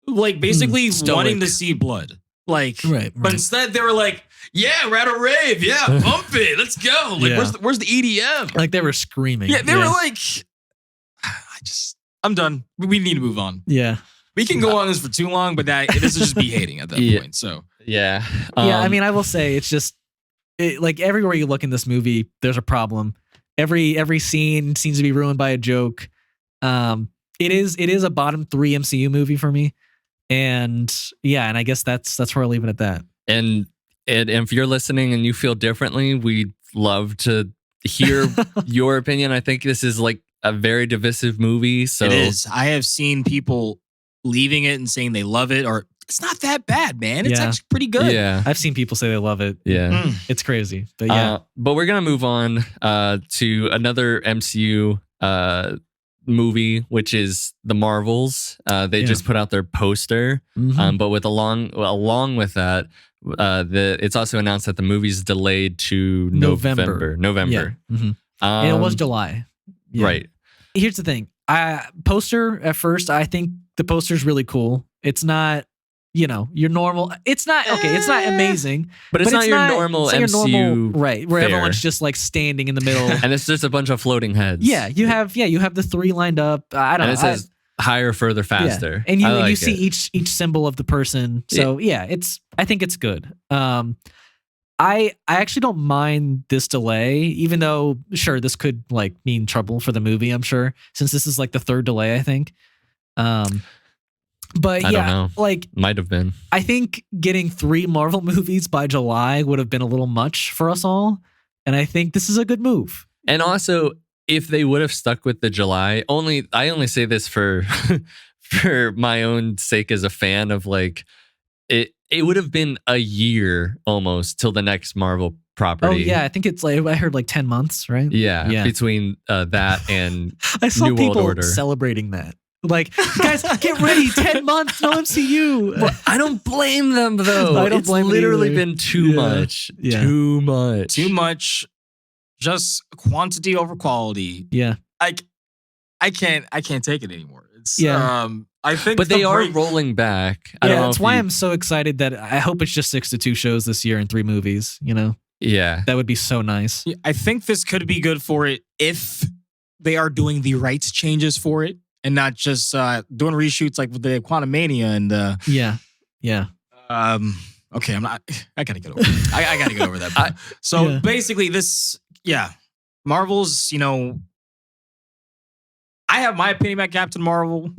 Speaker 3: basically wanting to see blood. Like, right. But instead they were like, yeah, we're at a rave. Yeah, pump it. Let's go. Like, where's the EDM?
Speaker 1: Like they were screaming.
Speaker 3: Yeah, they were like, I'm done. We need to move on.
Speaker 1: Yeah.
Speaker 3: We can go on this for too long, but this is just me hating at that point. So
Speaker 2: yeah.
Speaker 1: I mean, I will say it's just like everywhere you look in this movie, there's a problem. Every scene seems to be ruined by a joke. It is a bottom 3 MCU movie for me. And I guess that's where I'll leave it at that.
Speaker 2: And if you're listening and you feel differently, we'd love to hear your opinion. I think this is like a very divisive movie. So
Speaker 3: it is. I have seen people leaving it and saying they love it, or it's not that bad, man. It's actually pretty good.
Speaker 2: Yeah.
Speaker 1: I've seen people say they love it.
Speaker 2: Yeah.
Speaker 1: It's crazy. But yeah.
Speaker 2: But we're going to move on to another MCU movie, which is the Marvels. They just put out their poster, but with along with that, it's also announced that the movie's delayed to November.
Speaker 1: Yeah. And it was July. Yeah.
Speaker 2: Right.
Speaker 1: Here's the thing. Poster at first, I think the poster's really cool. It's not, your normal. It's not okay. It's not amazing,
Speaker 2: but it's not your normal MCU,
Speaker 1: right? Where everyone's just like standing in the middle,
Speaker 2: and it's just a bunch of floating heads.
Speaker 1: Yeah, you have the 3 lined up. I don't know.
Speaker 2: It says higher, further, faster,
Speaker 1: and you see each symbol of the person. So I think it's good. I actually don't mind this delay, even though sure this could like mean trouble for the movie. I'm sure since this is like the 3rd delay, I think. But
Speaker 2: I don't know.
Speaker 1: Like
Speaker 2: might have been.
Speaker 1: I think getting 3 Marvel movies by July would have been a little much for us all, and I think this is a good move.
Speaker 2: And also, if they would have stuck with the July, I only say this for for my own sake as a fan of like it. It would have been a year almost till the next Marvel property.
Speaker 1: Oh yeah, I think it's like I heard like 10 months, right?
Speaker 2: Yeah. Between that and
Speaker 1: I saw
Speaker 2: New
Speaker 1: people
Speaker 2: World Order
Speaker 1: celebrating that. Like, guys, get ready! 10 months, no MCU.
Speaker 2: Well, I don't blame them though.
Speaker 1: I don't blame
Speaker 2: literally been too much.
Speaker 1: Yeah.
Speaker 2: Too much.
Speaker 3: Too much. Just quantity over quality.
Speaker 1: Yeah.
Speaker 3: I can't take it anymore. It's I think
Speaker 2: but they are rolling back.
Speaker 1: Yeah, that's why I'm so excited that I hope it's just 6 to 2 shows this year and 3 movies,
Speaker 2: Yeah.
Speaker 1: That would be so nice.
Speaker 3: I think this could be good for it if they are doing the rights changes for it and not just doing reshoots like with the Quantumania and
Speaker 1: Yeah.
Speaker 3: Okay, I gotta get over it. I gotta get over that. Basically this, Marvel's, I have my opinion about Captain Marvel.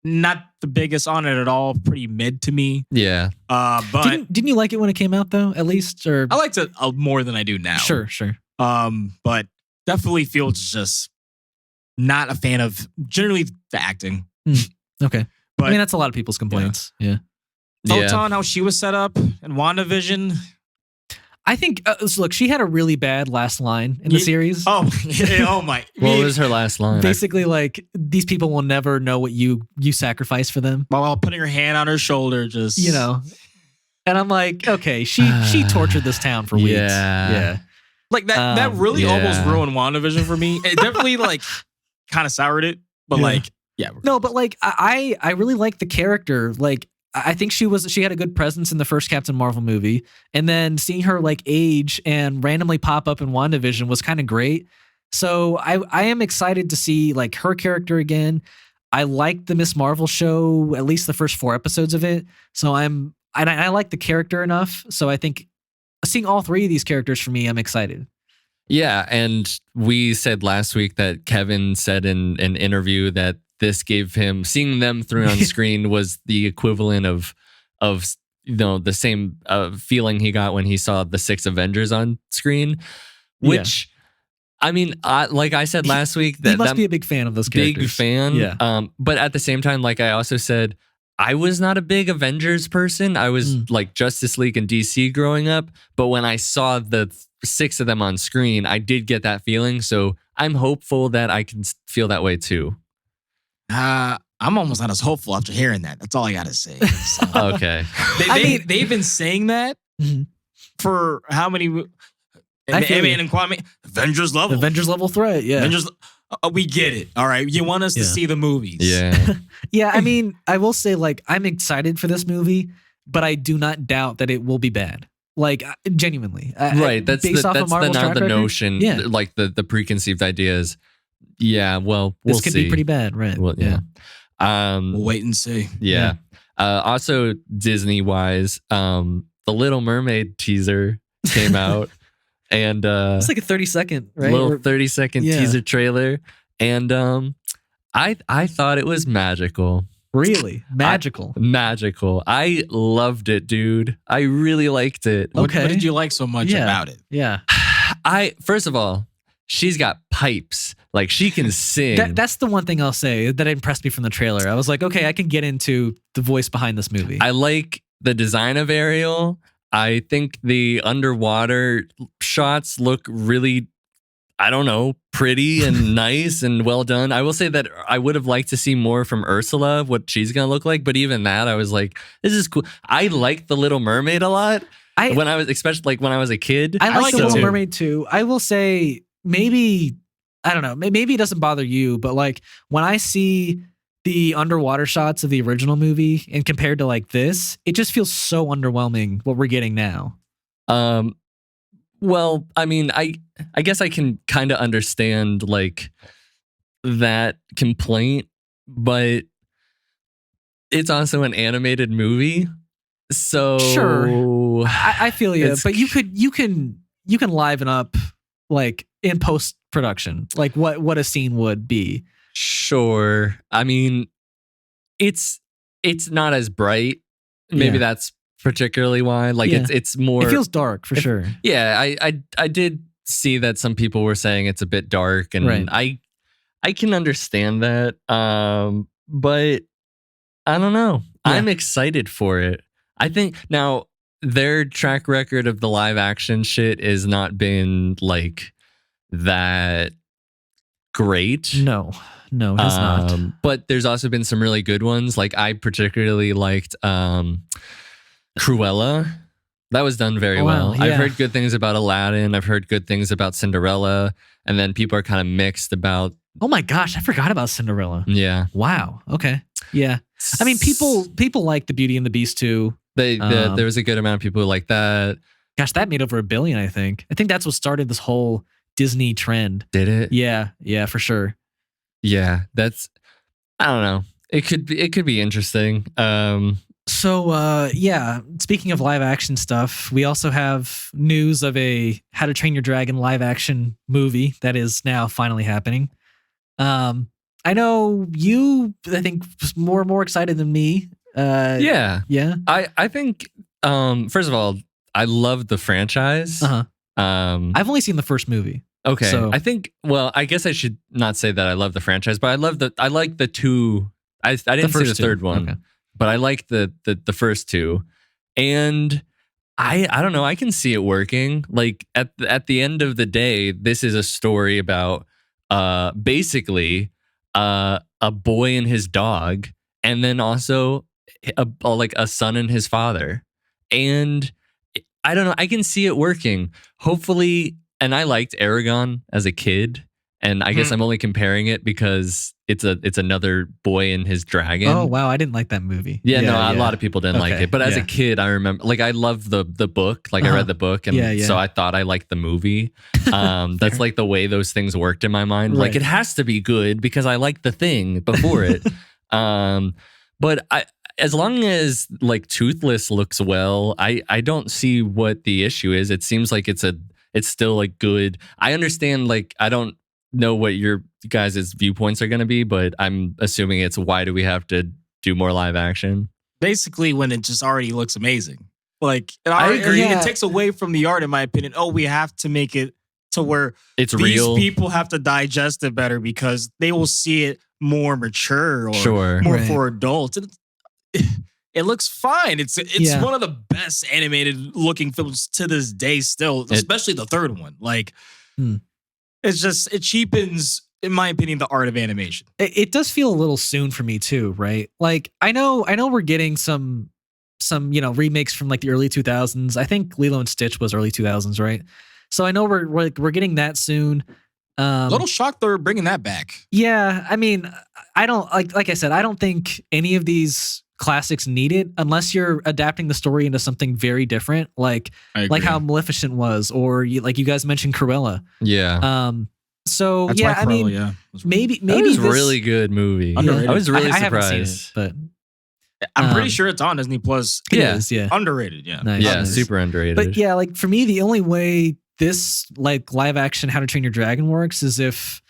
Speaker 3: Not the biggest on it at all. Pretty mid to me.
Speaker 2: Yeah.
Speaker 3: But
Speaker 1: didn't you like it when it came out though? At least, or
Speaker 3: I liked it more than I do now.
Speaker 1: Sure.
Speaker 3: But definitely feels just not a fan of generally the acting.
Speaker 1: Okay.
Speaker 3: But
Speaker 1: I mean that's a lot of people's complaints. Yeah.
Speaker 3: Photon, how she was set up, and WandaVision.
Speaker 1: I think, look, she had a really bad last line in the series.
Speaker 3: Oh my.
Speaker 2: What was her last line?
Speaker 1: Basically, like, these people will never know what you sacrifice for them.
Speaker 3: While putting her hand on her shoulder, just...
Speaker 1: And I'm like, okay, she tortured this town for weeks. Yeah.
Speaker 3: Like, that really almost ruined WandaVision for me. It definitely, like, kind of soured it. But, like, Yeah.
Speaker 1: No, but like I really like the character. Like I think she had a good presence in the first Captain Marvel movie, and then seeing her like age and randomly pop up in WandaVision was kind of great. So I am excited to see like her character again. I like the Miss Marvel show, at least the first 4 episodes of it. So I like the character enough. So I think seeing all 3 of these characters for me, I'm excited.
Speaker 2: Yeah, and we said last week that Kevin said in an interview that this gave him, seeing them 3 on screen was the equivalent of the same feeling he got when he saw the 6 Avengers on screen, which I mean, like I said last week,
Speaker 1: he must be a big fan of those characters.
Speaker 2: Big fan.
Speaker 1: Yeah.
Speaker 2: But at the same time, like I also said, I was not a big Avengers person. I was like Justice League and DC growing up. But when I saw the 6 of them on screen, I did get that feeling. So I'm hopeful that I can feel that way too.
Speaker 3: I'm almost not as hopeful after hearing that. That's all I got to say.
Speaker 2: Okay.
Speaker 3: They've been saying that for how many... Ant-Man and Quantumania, Avengers level
Speaker 1: threat, yeah.
Speaker 3: Avengers, we get it. All right, you want us to see the movies.
Speaker 2: Yeah.
Speaker 1: Yeah, I mean, I will say, like, I'm excited for this movie, but I do not doubt that it will be bad. Like, genuinely.
Speaker 2: Right, that's the notion,
Speaker 1: yeah.
Speaker 2: Like the preconceived ideas. Yeah, well, we'll
Speaker 1: this could
Speaker 2: see.
Speaker 1: be pretty bad, right?
Speaker 2: Well, yeah.
Speaker 3: We'll wait and see.
Speaker 2: Yeah. Also, Disney-wise, the Little Mermaid teaser came out. And
Speaker 1: it's like a 30-second, right?
Speaker 2: Little 30-second teaser trailer. And I thought it was magical.
Speaker 1: Really? Magical.
Speaker 2: Magical. I loved it, dude. I really liked it.
Speaker 3: Okay. What did you like so much about it?
Speaker 1: Yeah.
Speaker 2: First of all, she's got pipes. Like she can sing.
Speaker 1: That's the one thing I'll say that impressed me from the trailer. I was like, okay, I can get into the voice behind this movie.
Speaker 2: I like the design of Ariel. I think the underwater shots look really, I don't know, pretty and nice and well done. I will say that I would have liked to see more from Ursula, what she's going to look like. But even that, I was like, this is cool. I like the Little Mermaid a lot. Especially when I was a kid.
Speaker 1: I like the Little Mermaid too. I will say maybe, I don't know, maybe it doesn't bother you, but like when I see the underwater shots of the original movie and compared to like this, it just feels so underwhelming what we're getting now.
Speaker 2: Well, I mean, I guess I can kind of understand like that complaint, but it's also an animated movie. So
Speaker 1: sure, I feel you, but you can liven up like in post production, like what a scene would be.
Speaker 2: Sure. I mean, it's not as bright. Maybe that's particularly why. Like it's more.
Speaker 1: It feels dark for sure.
Speaker 2: Yeah, I did see that some people were saying it's a bit dark, and I can understand that. But I don't know. Yeah. I'm excited for it. I think now their track record of the live action shit has not been like that great.
Speaker 1: No, it has not.
Speaker 2: But there's also been some really good ones. Like I particularly liked Cruella. That was done very well. Yeah. I've heard good things about Aladdin. I've heard good things about Cinderella. And then people are kind of mixed about...
Speaker 1: Oh my gosh, I forgot about Cinderella.
Speaker 2: Yeah.
Speaker 1: Wow. Okay. Yeah. I mean, people like The Beauty and the Beast too.
Speaker 2: There was a good amount of people who like that.
Speaker 1: Gosh, that made over $1 billion, I think. I think that's what started this whole Disney trend.
Speaker 2: Did it?
Speaker 1: Yeah, for sure.
Speaker 2: Yeah, that's, I don't know. It could be interesting.
Speaker 1: So speaking of live action stuff, we also have news of a How to Train Your Dragon live action movie that is now finally happening. I know you, I think, was more excited than me.
Speaker 2: Yeah. I think first of all, I love the franchise.
Speaker 1: I've only seen the first movie.
Speaker 2: Okay.
Speaker 1: So.
Speaker 2: I think, well, I guess I should not say that I love the franchise, but I like the two. I didn't see the third one, but I like the first two. And I don't know, I can see it working. Like at the end of the day, this is a story about basically a boy and his dog, and then also a son and his father. And I don't know, I can see it working. Hopefully. And I liked Aragon as a kid, And I guess I'm only comparing it because it's another boy and his dragon.
Speaker 1: Oh wow, I didn't like that movie.
Speaker 2: Yeah, a lot of people didn't like it. But as a kid, I remember, like, I loved the book. Like, I read the book, and so I thought I liked the movie. That's like the way those things worked in my mind. Like, it has to be good because I liked the thing before it. But as long as like Toothless looks well, I don't see what the issue is. It seems like it's still like good. I understand, like, I don't know what your guys' viewpoints are going to be, but I'm assuming it's why do we have to do more live action?
Speaker 3: Basically, when it just already looks amazing. Like,
Speaker 2: I agree.
Speaker 3: It takes away from the art, in my opinion. Oh, we have to make it to where
Speaker 2: it's
Speaker 3: these
Speaker 2: real.
Speaker 3: People have to digest it better because they will see it more mature or more for adults. It looks fine. It's one of the best animated looking films to this day still, especially the third one. Like, it cheapens, in my opinion, the art of animation.
Speaker 1: It does feel a little soon for me too, right? Like, I know we're getting some remakes from like the early 2000s. I think Lilo and Stitch was early 2000s, right? So I know we're getting that soon.
Speaker 3: A little shocked they're bringing that back.
Speaker 1: Yeah, I mean, I don't like I said, I don't think any of these classics need it unless you're adapting the story into something very different, like how Maleficent was, or you guys mentioned Cruella.
Speaker 2: Yeah.
Speaker 1: So
Speaker 3: that's
Speaker 1: I mean, maybe
Speaker 2: that was a really good movie.
Speaker 3: Underrated.
Speaker 2: I was really surprised.
Speaker 1: I haven't seen it, but
Speaker 3: I'm pretty sure it's on Disney Plus.
Speaker 1: It is, yeah.
Speaker 3: Underrated, yeah.
Speaker 1: Nice.
Speaker 2: Yeah, super underrated.
Speaker 1: But yeah, like for me, the only way this like live action How to Train Your Dragon works is if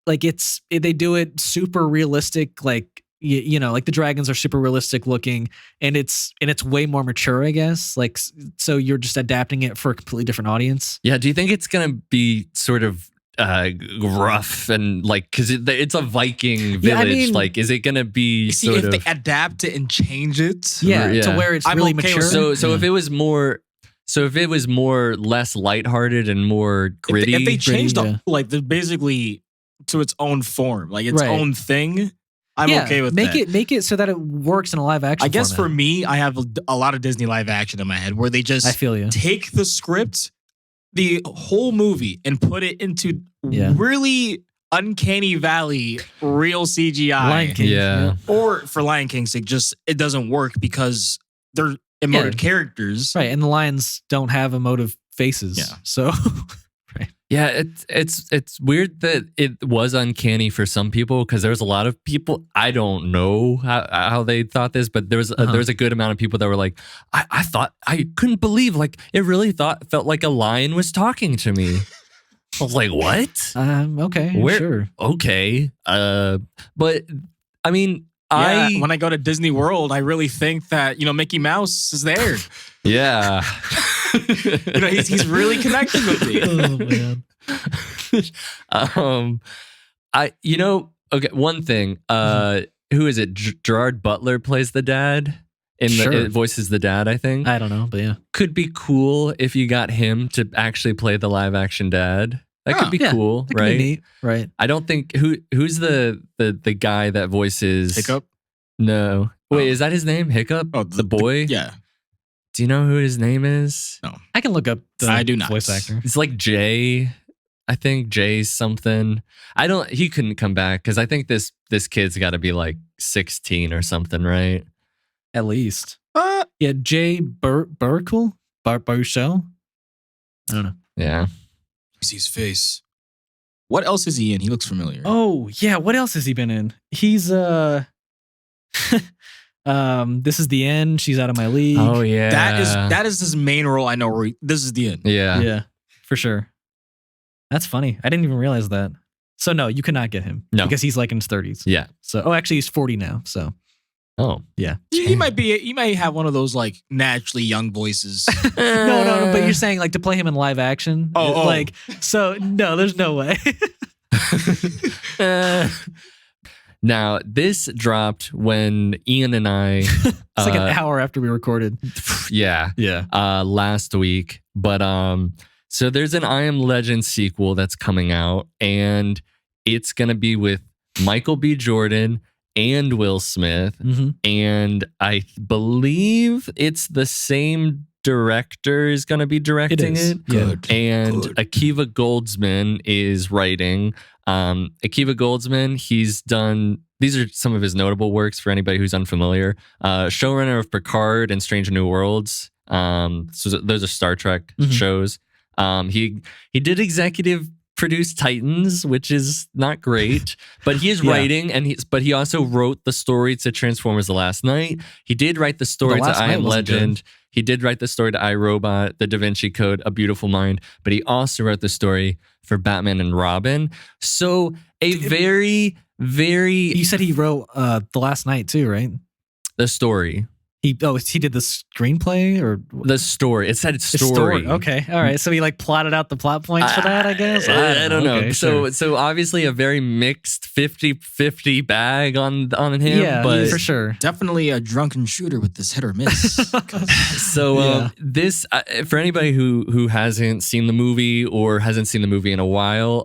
Speaker 1: like they do it super realistic, like like the dragons are super realistic looking, and it's way more mature, I guess. Like, so you're just adapting it for a completely different audience.
Speaker 2: Yeah. Do you think it's gonna be sort of rough and like, because it's a Viking village? I mean, like, is it gonna be
Speaker 3: if they adapt it and change it,
Speaker 1: to where it's really mature?
Speaker 2: So if it was more. So if it was more less lighthearted and more gritty,
Speaker 3: if they changed basically to its own form, like its own thing, I'm okay with that.
Speaker 1: Make it so that it works in a live action.
Speaker 3: I guess
Speaker 1: format.
Speaker 3: for me, I have a lot of Disney live action in my head where they just take the script, the whole movie, and put it into really uncanny valley real CGI.
Speaker 1: Lion King,
Speaker 3: or for Lion King's sake, just it doesn't work because they're emotive characters,
Speaker 1: right? And the lions don't have emotive faces, so right.
Speaker 2: Yeah, it's weird that it was uncanny for some people, because there was a lot of people, I don't know how they thought this, but there was a good amount of people that were like, I thought, I couldn't believe, like, it really felt like a lion was talking to me. I was like, what?
Speaker 1: Okay, sure.
Speaker 2: Okay. But I mean,
Speaker 3: when I go to Disney World, I really think that, Mickey Mouse is there.
Speaker 2: Yeah.
Speaker 3: He's really connecting with me.
Speaker 2: Oh, man. Okay, one thing. Who is it? Gerard Butler plays the dad. It voices the dad, I think.
Speaker 1: I don't know, but yeah.
Speaker 2: Could be cool if you got him to actually play the live action dad. That could be cool, right?
Speaker 1: Could be neat, right?
Speaker 2: I don't think who's the guy that voices
Speaker 3: Hiccup?
Speaker 2: No. Wait, is that his name? Hiccup?
Speaker 3: Oh,
Speaker 2: the boy?
Speaker 3: Yeah.
Speaker 2: Do you know who his name is?
Speaker 3: No.
Speaker 1: I can look up the voice actor.
Speaker 2: It's like Jay. I think Jay something. He couldn't come back because I think this kid's got to be like 16 or something, right?
Speaker 1: At least. Yeah, Jay Burchell? Burchell? I don't know.
Speaker 2: Yeah.
Speaker 3: See his face. What else is he in? He looks familiar.
Speaker 1: Oh, yeah. What else has he been in? He's This Is the End. She's Out of My League.
Speaker 2: Oh, yeah.
Speaker 3: That is his main role. I know. This is the end.
Speaker 2: Yeah.
Speaker 1: Yeah, for sure. That's funny. I didn't even realize that. So no, you cannot get him.
Speaker 2: No.
Speaker 1: Because he's like in his 30s.
Speaker 2: Yeah.
Speaker 1: So actually he's 40 now. So
Speaker 2: oh.
Speaker 1: Yeah.
Speaker 3: He might have one of those like naturally young voices.
Speaker 1: No, but you're saying like to play him in live action?
Speaker 3: Oh.
Speaker 1: Like, so no, there's no way.
Speaker 2: Now, this dropped when Ian and I...
Speaker 1: It's like an hour after we recorded.
Speaker 2: Yeah. Last week. But so there's an I Am Legend sequel that's coming out, and it's going to be with Michael B. Jordan and Will Smith.
Speaker 1: Mm-hmm.
Speaker 2: And I believe it's the same director is going to be directing it.
Speaker 1: Good.
Speaker 2: And Akiva Goldsman is writing. Akiva Goldsman, he's done, these are some of his notable works for anybody who's unfamiliar. Showrunner of Picard and Strange New Worlds. So those are Star Trek shows. He did executive produce Titans, which is not great, but he is writing, and but he also wrote the story to Transformers: The Last Knight. He did write the story to I Am Legend. He did write the story to iRobot, The Da Vinci Code, A Beautiful Mind, but he also wrote the story for Batman and Robin. So very. You said he wrote
Speaker 1: The Last Knight too, right?
Speaker 2: The story.
Speaker 1: He did the screenplay or
Speaker 2: the story. It said story.
Speaker 1: Okay, all right. So he like plotted out the plot points for that, I guess.
Speaker 2: I don't know.
Speaker 1: Okay,
Speaker 2: so obviously a very mixed 50-50 bag on him.
Speaker 1: Yeah,
Speaker 2: but
Speaker 1: for sure.
Speaker 3: Definitely a drunken shooter with this hit or miss.
Speaker 2: So this for anybody who hasn't seen the movie or hasn't seen the movie in a while,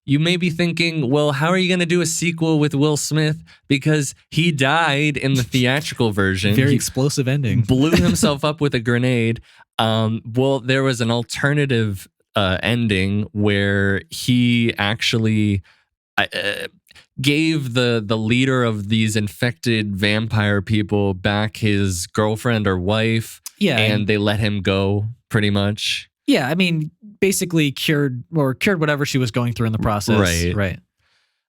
Speaker 2: you may be thinking, well, how are you going to do a sequel with Will Smith? Because he died in the theatrical version.
Speaker 1: Very explosive ending.
Speaker 2: Blew himself up with a grenade. Well, there was an alternative ending where he actually gave the leader of these infected vampire people back his girlfriend or wife.
Speaker 1: Yeah.
Speaker 2: And they let him go, pretty much.
Speaker 1: Yeah, I mean, basically cured whatever she was going through in the process.
Speaker 2: Right.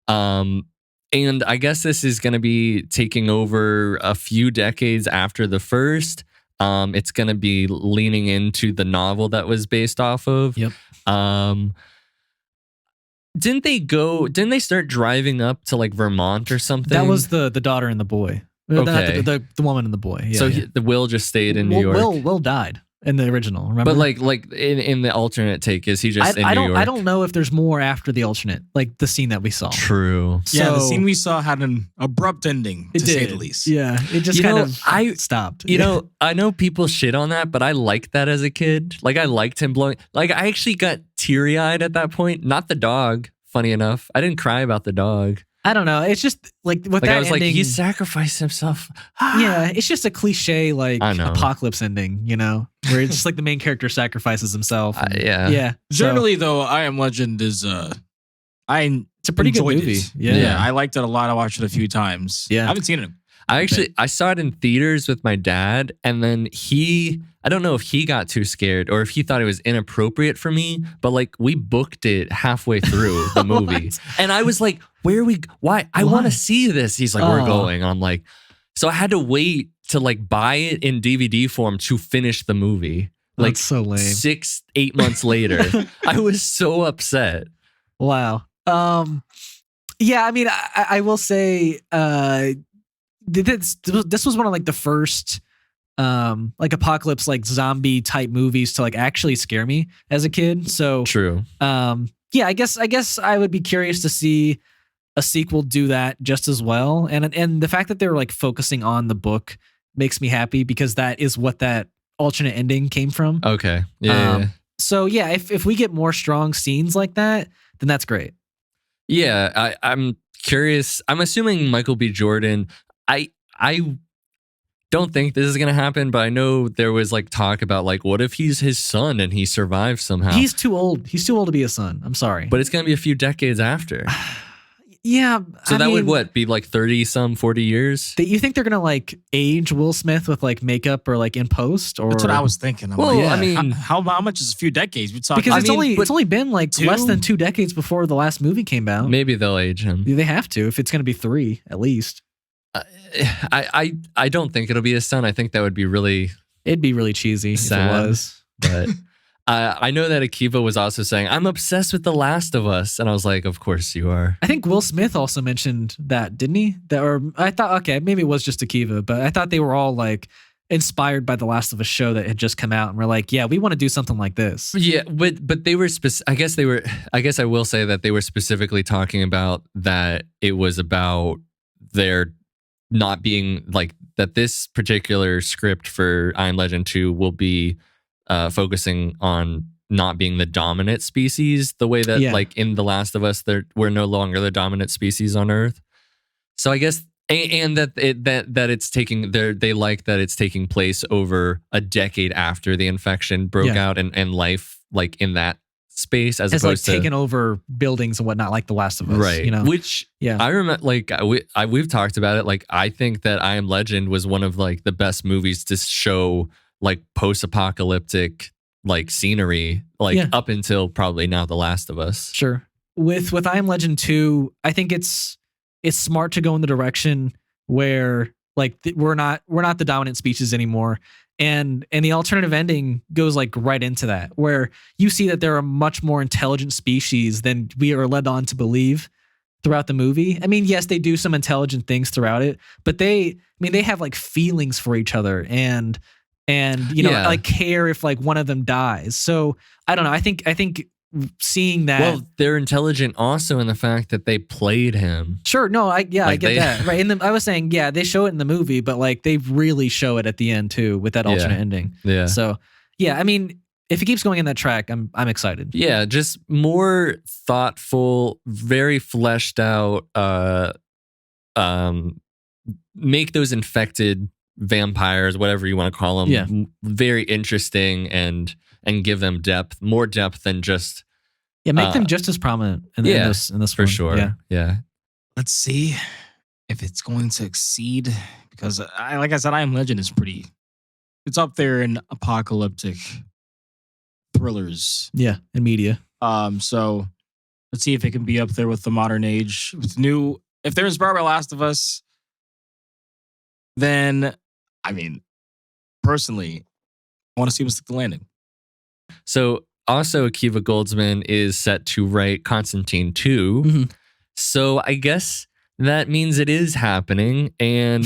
Speaker 2: And I guess this is going to be taking over a few decades after the first. It's going to be leaning into the novel that was based off of.
Speaker 1: Yep.
Speaker 2: Didn't they start driving up to like Vermont or something?
Speaker 1: That was the daughter and the boy.
Speaker 2: Okay.
Speaker 1: The woman and the boy. Yeah,
Speaker 2: so the Will just stayed in New York.
Speaker 1: Will died in the original, remember?
Speaker 2: But like in the alternate take, is he just in New York?
Speaker 1: I don't know if there's more after the alternate, like the scene that we saw.
Speaker 2: True.
Speaker 3: Yeah, the scene we saw had an abrupt ending, to say the least.
Speaker 1: Yeah, it just stopped.
Speaker 2: You know, I know people shit on that, but I liked that as a kid. Like, I liked him blowing. Like, I actually got teary-eyed at that point. Not the dog, funny enough. I didn't cry about the dog.
Speaker 1: I don't know. It's just like with that
Speaker 2: I was
Speaker 1: ending,
Speaker 2: like, he sacrificed himself.
Speaker 1: Yeah, it's just a cliche like apocalypse ending, you know, where it's just like the main character sacrifices himself. Yeah.
Speaker 3: Generally, though, I Am Legend is
Speaker 1: it's a pretty good movie.
Speaker 3: Yeah, I liked it a lot. I watched it a few times.
Speaker 1: Yeah,
Speaker 3: I haven't seen it.
Speaker 2: I saw it in theaters with my dad, and then I don't know if he got too scared or if he thought it was inappropriate for me, but like we booked it halfway through the movie. And I was like, why? I want to see this. He's like, we're going. I'm like, so I had to wait to like buy it in DVD form to finish the movie. Like,
Speaker 1: that's so lame.
Speaker 2: 6-8 months later. I was so upset.
Speaker 1: Wow. Yeah, I mean, I will say, this was one of like the first like apocalypse like zombie type movies to like actually scare me as a kid. So
Speaker 2: true.
Speaker 1: Yeah, I guess I would be curious to see a sequel do that just as well. And the fact that they were like focusing on the book makes me happy because that is what that alternate ending came from.
Speaker 2: Okay. Yeah.
Speaker 1: So yeah, if we get more strong scenes like that, then that's great.
Speaker 2: Yeah, I'm curious. I'm assuming Michael B. Jordan. I don't think this is going to happen, but I know there was like talk about like, what if he's his son and he survives somehow?
Speaker 1: He's too old. He's too old to be a son. I'm sorry.
Speaker 2: But it's going to be a few decades after.
Speaker 1: Yeah.
Speaker 2: So that would be like 40 years?
Speaker 1: You think they're going to like age Will Smith with like makeup or like in post? Or
Speaker 3: that's what I was thinking.
Speaker 2: I mean,
Speaker 3: how much is a few decades? We talking
Speaker 1: because it's only been like less than 2 decades before the last movie came out.
Speaker 2: Maybe they'll age him.
Speaker 1: They have to if it's going to be 3 at least.
Speaker 2: I don't think it'll be his son. I think that would be
Speaker 1: it'd be really cheesy
Speaker 2: sad,
Speaker 1: if it was.
Speaker 2: But I know that Akiva was also saying, I'm obsessed with The Last of Us. And I was like, of course you are.
Speaker 1: I think Will Smith also mentioned that, didn't he? Or I thought, okay, maybe it was just Akiva, but I thought they were all like inspired by The Last of Us show that had just come out and we're like, yeah, we want to do something like this.
Speaker 2: Yeah, but they were I guess I will say that they were specifically talking about that it was about their not being like that. This particular script for I Am Legend 2 will be focusing on not being the dominant species the way that like in The Last of Us we're no longer the dominant species on Earth. So I guess and that it's taking they like that it's taking place over a decade after the infection broke out and life like in that space as
Speaker 1: has
Speaker 2: opposed
Speaker 1: like
Speaker 2: to
Speaker 1: taken over buildings and whatnot, like The Last of Us.
Speaker 2: right.
Speaker 1: You know?
Speaker 2: Which I remember, like we've talked about it. Like I think that I Am Legend was one of like the best movies to show like post-apocalyptic like scenery, like up until probably now The Last of Us.
Speaker 1: Sure. With I Am Legend 2, I think it's smart to go in the direction where like we're not the dominant species anymore. And the alternative ending goes like right into that, where you see that they're a much more intelligent species than we are led on to believe throughout the movie. I mean, yes, they do some intelligent things throughout it, but they have like feelings for each other and you know, like care if like one of them dies. So I don't know. I think seeing that.
Speaker 2: Well, they're intelligent also in the fact that they played him.
Speaker 1: Sure. No, I get that. Right. I was saying, they show it in the movie, but like they really show it at the end too with that alternate ending.
Speaker 2: Yeah.
Speaker 1: So I mean, if it keeps going in that track, I'm excited.
Speaker 2: Yeah, just more thoughtful, very fleshed out, make those infected vampires, whatever you want to call them, very interesting and give them depth, more depth than just
Speaker 1: make them just as prominent in this
Speaker 2: for
Speaker 1: one.
Speaker 2: sure. Yeah.
Speaker 3: Let's see if it's going to exceed, because like I said, I Am Legend is it's up there in apocalyptic thrillers.
Speaker 1: Yeah, in media.
Speaker 3: So let's see if it can be up there with the modern age, with new. If they're inspired by Last of Us, then I mean, personally, I want to see them stick the landing.
Speaker 2: So also Akiva Goldsman is set to write Constantine 2. Mm-hmm. So I guess that means it is happening. And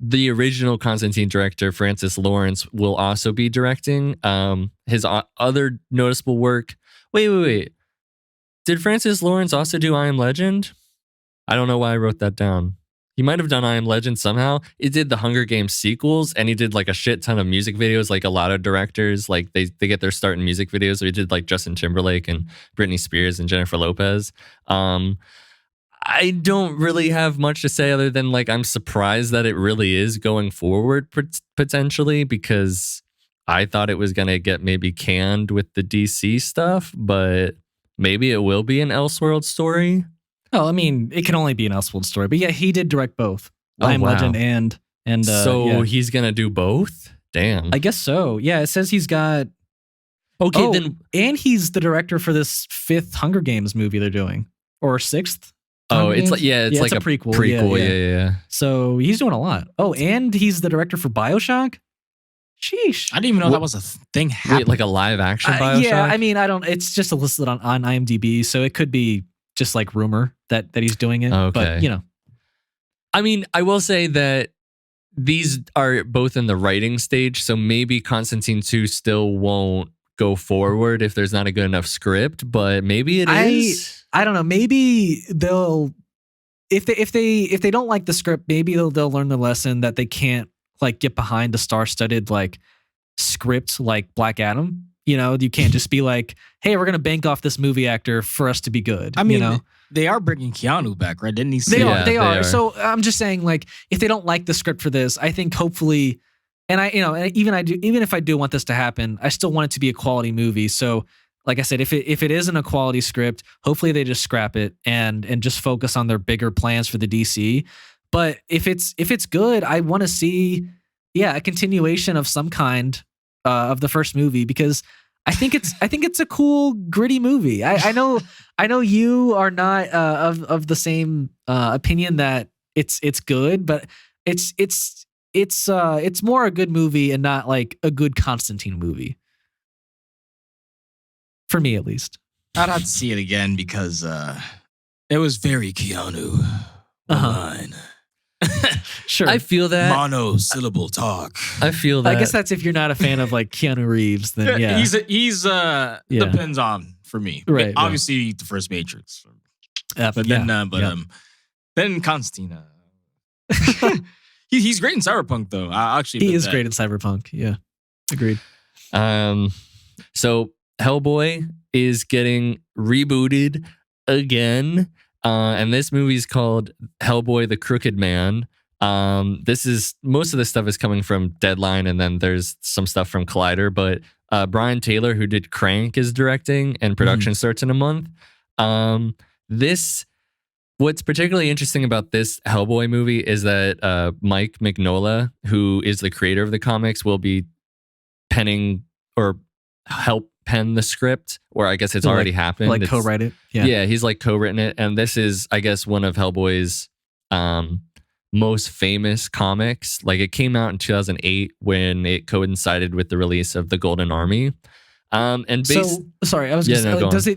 Speaker 2: the original Constantine director, Francis Lawrence, will also be directing. His other noticeable work. Wait. Did Francis Lawrence also do I Am Legend? I don't know why I wrote that down. He might have done I Am Legend somehow. He did the Hunger Games sequels, and he did like a shit ton of music videos. Like a lot of directors, like they get their start in music videos. So he did like Justin Timberlake and Britney Spears and Jennifer Lopez. I don't really have much to say other than like I'm surprised that it really is going forward potentially, because I thought it was going to get maybe canned with the DC stuff, but maybe it will be an Elseworld story.
Speaker 1: Oh, I mean, it can only be an Elseworld story, but he did direct both I Am Legend and
Speaker 2: so he's gonna do both. Damn,
Speaker 1: I guess so. Yeah, it says he's got.
Speaker 2: Okay, then,
Speaker 1: and he's the director for this 5th Hunger Games movie they're doing, or 6th.
Speaker 2: Oh, it's like it's like
Speaker 1: a prequel.
Speaker 2: Yeah.
Speaker 1: So he's doing a lot. Oh, and he's the director for BioShock. Sheesh,
Speaker 3: I didn't even know that was a thing happening.
Speaker 2: Wait, like a live action BioShock?
Speaker 1: Yeah, I mean, I don't. It's just listed on IMDb, so it could be just like rumor that he's doing it.
Speaker 2: Okay.
Speaker 1: But, you know.
Speaker 2: I mean, I will say that these are both in the writing stage, so maybe Constantine 2 still won't go forward if there's not a good enough script, but maybe it is.
Speaker 1: I don't know. Maybe they'll if they don't like the script, maybe they'll learn the lesson that they can't like get behind a star-studded like script like Black Adam. You know, you can't just be like, hey, we're going to bank off this movie actor for us to be good.
Speaker 3: I mean,
Speaker 1: you know?
Speaker 3: They are bringing Keanu back, right? Didn't he say
Speaker 1: they are. So I'm just saying, like, if they don't like the script for this, I think hopefully, and even if I do want this to happen, I still want it to be a quality movie. So like I said, if it isn't a quality script, hopefully they just scrap it and just focus on their bigger plans for the DC. But if it's good, I want to see, a continuation of some kind of the first movie, because I think it's a cool, gritty movie. I know you are not of the same opinion that it's good, but it's more a good movie and not like a good Constantine movie. For me, at least.
Speaker 3: I'd have to see it again because it was very Keanu. Line.
Speaker 1: Sure.
Speaker 2: I feel that.
Speaker 3: Monosyllable talk.
Speaker 2: I feel that.
Speaker 1: I guess that's if you're not a fan of like Keanu Reeves, then yeah.
Speaker 3: He's depends on for me.
Speaker 1: Right.
Speaker 3: Obviously the first Matrix.
Speaker 1: But
Speaker 3: then Constantine. He's great in Cyberpunk though.
Speaker 1: He is great in Cyberpunk. Yeah. Agreed.
Speaker 2: So HellBoy is getting rebooted again. And this movie is called HellBoy: The Crooked Man. This is most of the stuff is coming from Deadline, and then there's some stuff from Collider. But Brian Taylor, who did Crank, is directing, and production starts in a month. What's particularly interesting about this Hellboy movie is that Mike Mignola, who is the creator of the comics, will be penning or help pen the script, or I guess it's already happened.
Speaker 1: Like co-write it?
Speaker 2: Yeah, he's like co-written it. And this is, I guess, one of Hellboy's most famous comics. Like, it came out in 2008 when it coincided with the release of The Golden Army.
Speaker 1: Sorry, I was just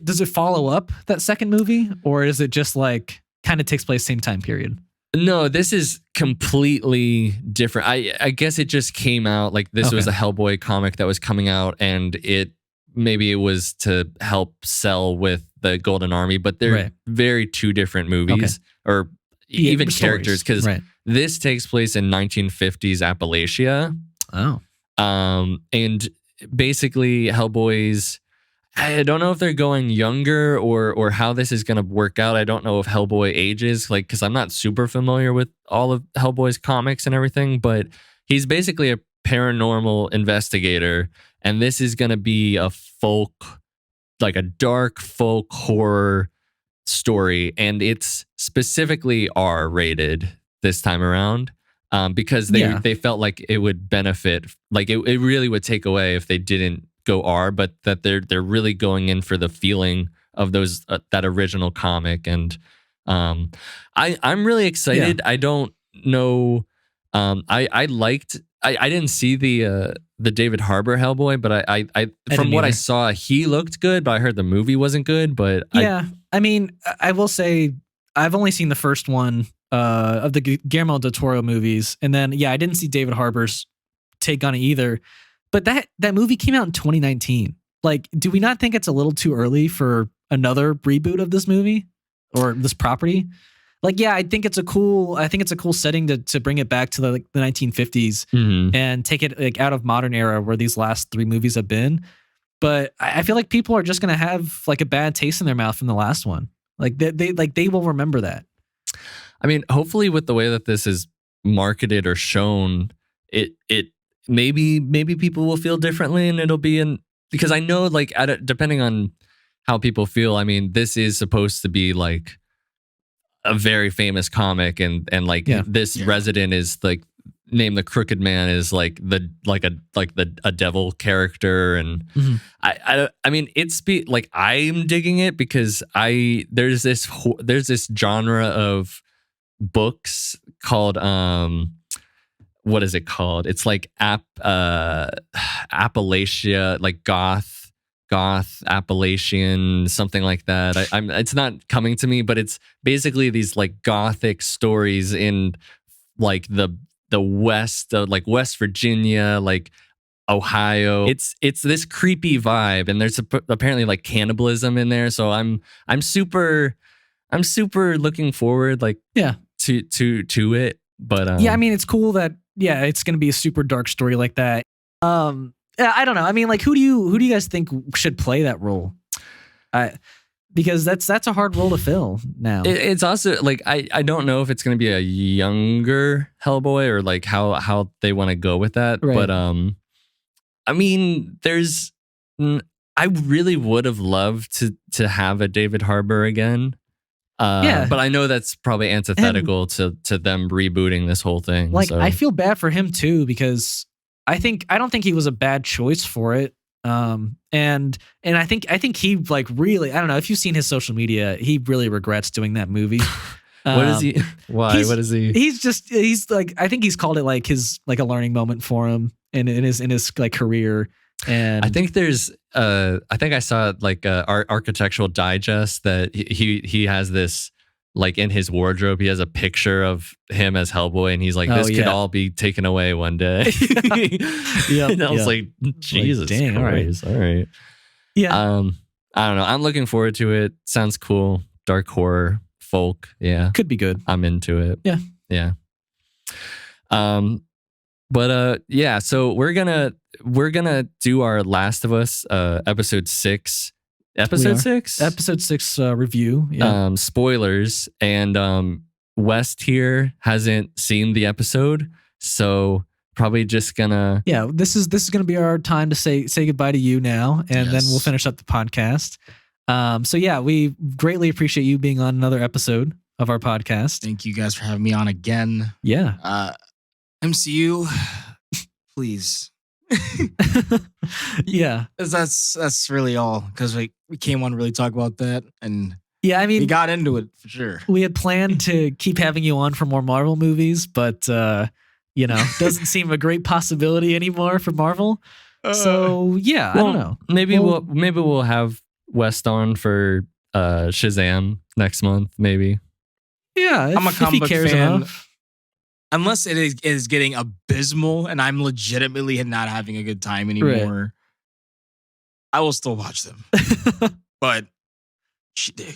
Speaker 1: does it follow up that second movie, or is it just like kind of takes place same time period?
Speaker 2: No, this is completely different. I guess it just came out, like, this was a Hellboy comic that was coming out, and it was to help sell with the Golden Army, but they're very two different movies, or even characters, because this takes place in 1950s Appalachia. And basically Hellboy's, I don't know if they're going younger or how this is going to work out. I don't know if Hellboy ages, like, because I'm not super familiar with all of Hellboy's comics and everything, but he's basically a paranormal investigator, and this is going to be a dark folk horror story, and it's specifically R-rated this time around, because they felt like it would benefit, like it really would take away if they didn't go R, but that they're really going in for the feeling of those that original comic, and I'm really excited. I don't know. I didn't see the David Harbour Hellboy, but I from what I saw, he looked good, but I heard the movie wasn't good. But
Speaker 1: I mean, I will say I've only seen the first one of the Guillermo del Toro movies, and then I didn't see David Harbour's take on it either. But that movie came out in 2019. Like, do we not think it's a little too early for another reboot of this movie or this property? Like, I think it's a cool setting to bring it back to the 1950s and take it like out of modern era where these last three movies have been. But I feel like people are just gonna have like a bad taste in their mouth from the last one. Like they will remember that.
Speaker 2: I mean, hopefully with the way that this is marketed or shown, it maybe people will feel differently, and it'll be because I know, like, depending on how people feel, I mean, this is supposed to be like a very famous comic, and this resident is like named the Crooked Man is like a devil character, and I mean, I'm digging it because there's this genre of books called what is it called? It's like Appalachia, like goth Appalachian, something like that. It's not coming to me, but it's basically these like gothic stories in like the West, like West Virginia, like Ohio. It's this creepy vibe, and there's apparently like cannibalism in there. So I'm super looking forward, like to it. But
Speaker 1: I mean, it's cool that it's going to be a super dark story like that. I don't know. I mean, like, who do you guys think should play that role? Because that's a hard role to fill now.
Speaker 2: It's also like I don't know if it's going to be a younger Hellboy or like how they want to go with that. Right. But I mean, I really would have loved to have a David Harbour again. But I know that's probably antithetical to them rebooting this whole thing.
Speaker 1: Like, I feel bad for him too, because I don't think he was a bad choice for it. And I think he like really, I don't know if you've seen his social media, he really regrets doing that movie.
Speaker 2: What is he? Why? What is he?
Speaker 1: He's like, I think he's called it like his, like a learning moment for him in his like career. And
Speaker 2: I think there's I think I saw like Architectural Digest that he has this, like, in his wardrobe, he has a picture of him as Hellboy, and he's like, this could all be taken away one day. And I was like, Jesus, like, dang, Christ. All right. Yeah. I don't know. I'm looking forward to it. Sounds cool. Dark horror, folk. Yeah.
Speaker 1: Could be good.
Speaker 2: I'm into it.
Speaker 1: Yeah.
Speaker 2: Yeah. But so we're gonna do our Last of Us episode 6. Episode 6
Speaker 1: review. Yeah.
Speaker 2: Spoilers, and West here hasn't seen the episode, so probably just gonna.
Speaker 1: Yeah, this is gonna be our time to say goodbye to you now, and then we'll finish up the podcast. So yeah, we greatly appreciate you being on another episode of our podcast.
Speaker 3: Thank you guys for having me on again.
Speaker 1: Yeah.
Speaker 3: MCU, please.
Speaker 1: Yeah.
Speaker 3: That's really all, because we came on to really talk about that, and
Speaker 1: yeah, I mean,
Speaker 3: we got into it for sure.
Speaker 1: We had planned to keep having you on for more Marvel movies, but doesn't seem a great possibility anymore for Marvel. So yeah, I don't know.
Speaker 2: Maybe we'll have West on for Shazam next month. Maybe.
Speaker 1: Yeah,
Speaker 3: I'm a comic book fan.
Speaker 1: Enough.
Speaker 3: Unless it is getting abysmal and I'm legitimately not having a good time anymore, right, I will still watch them. But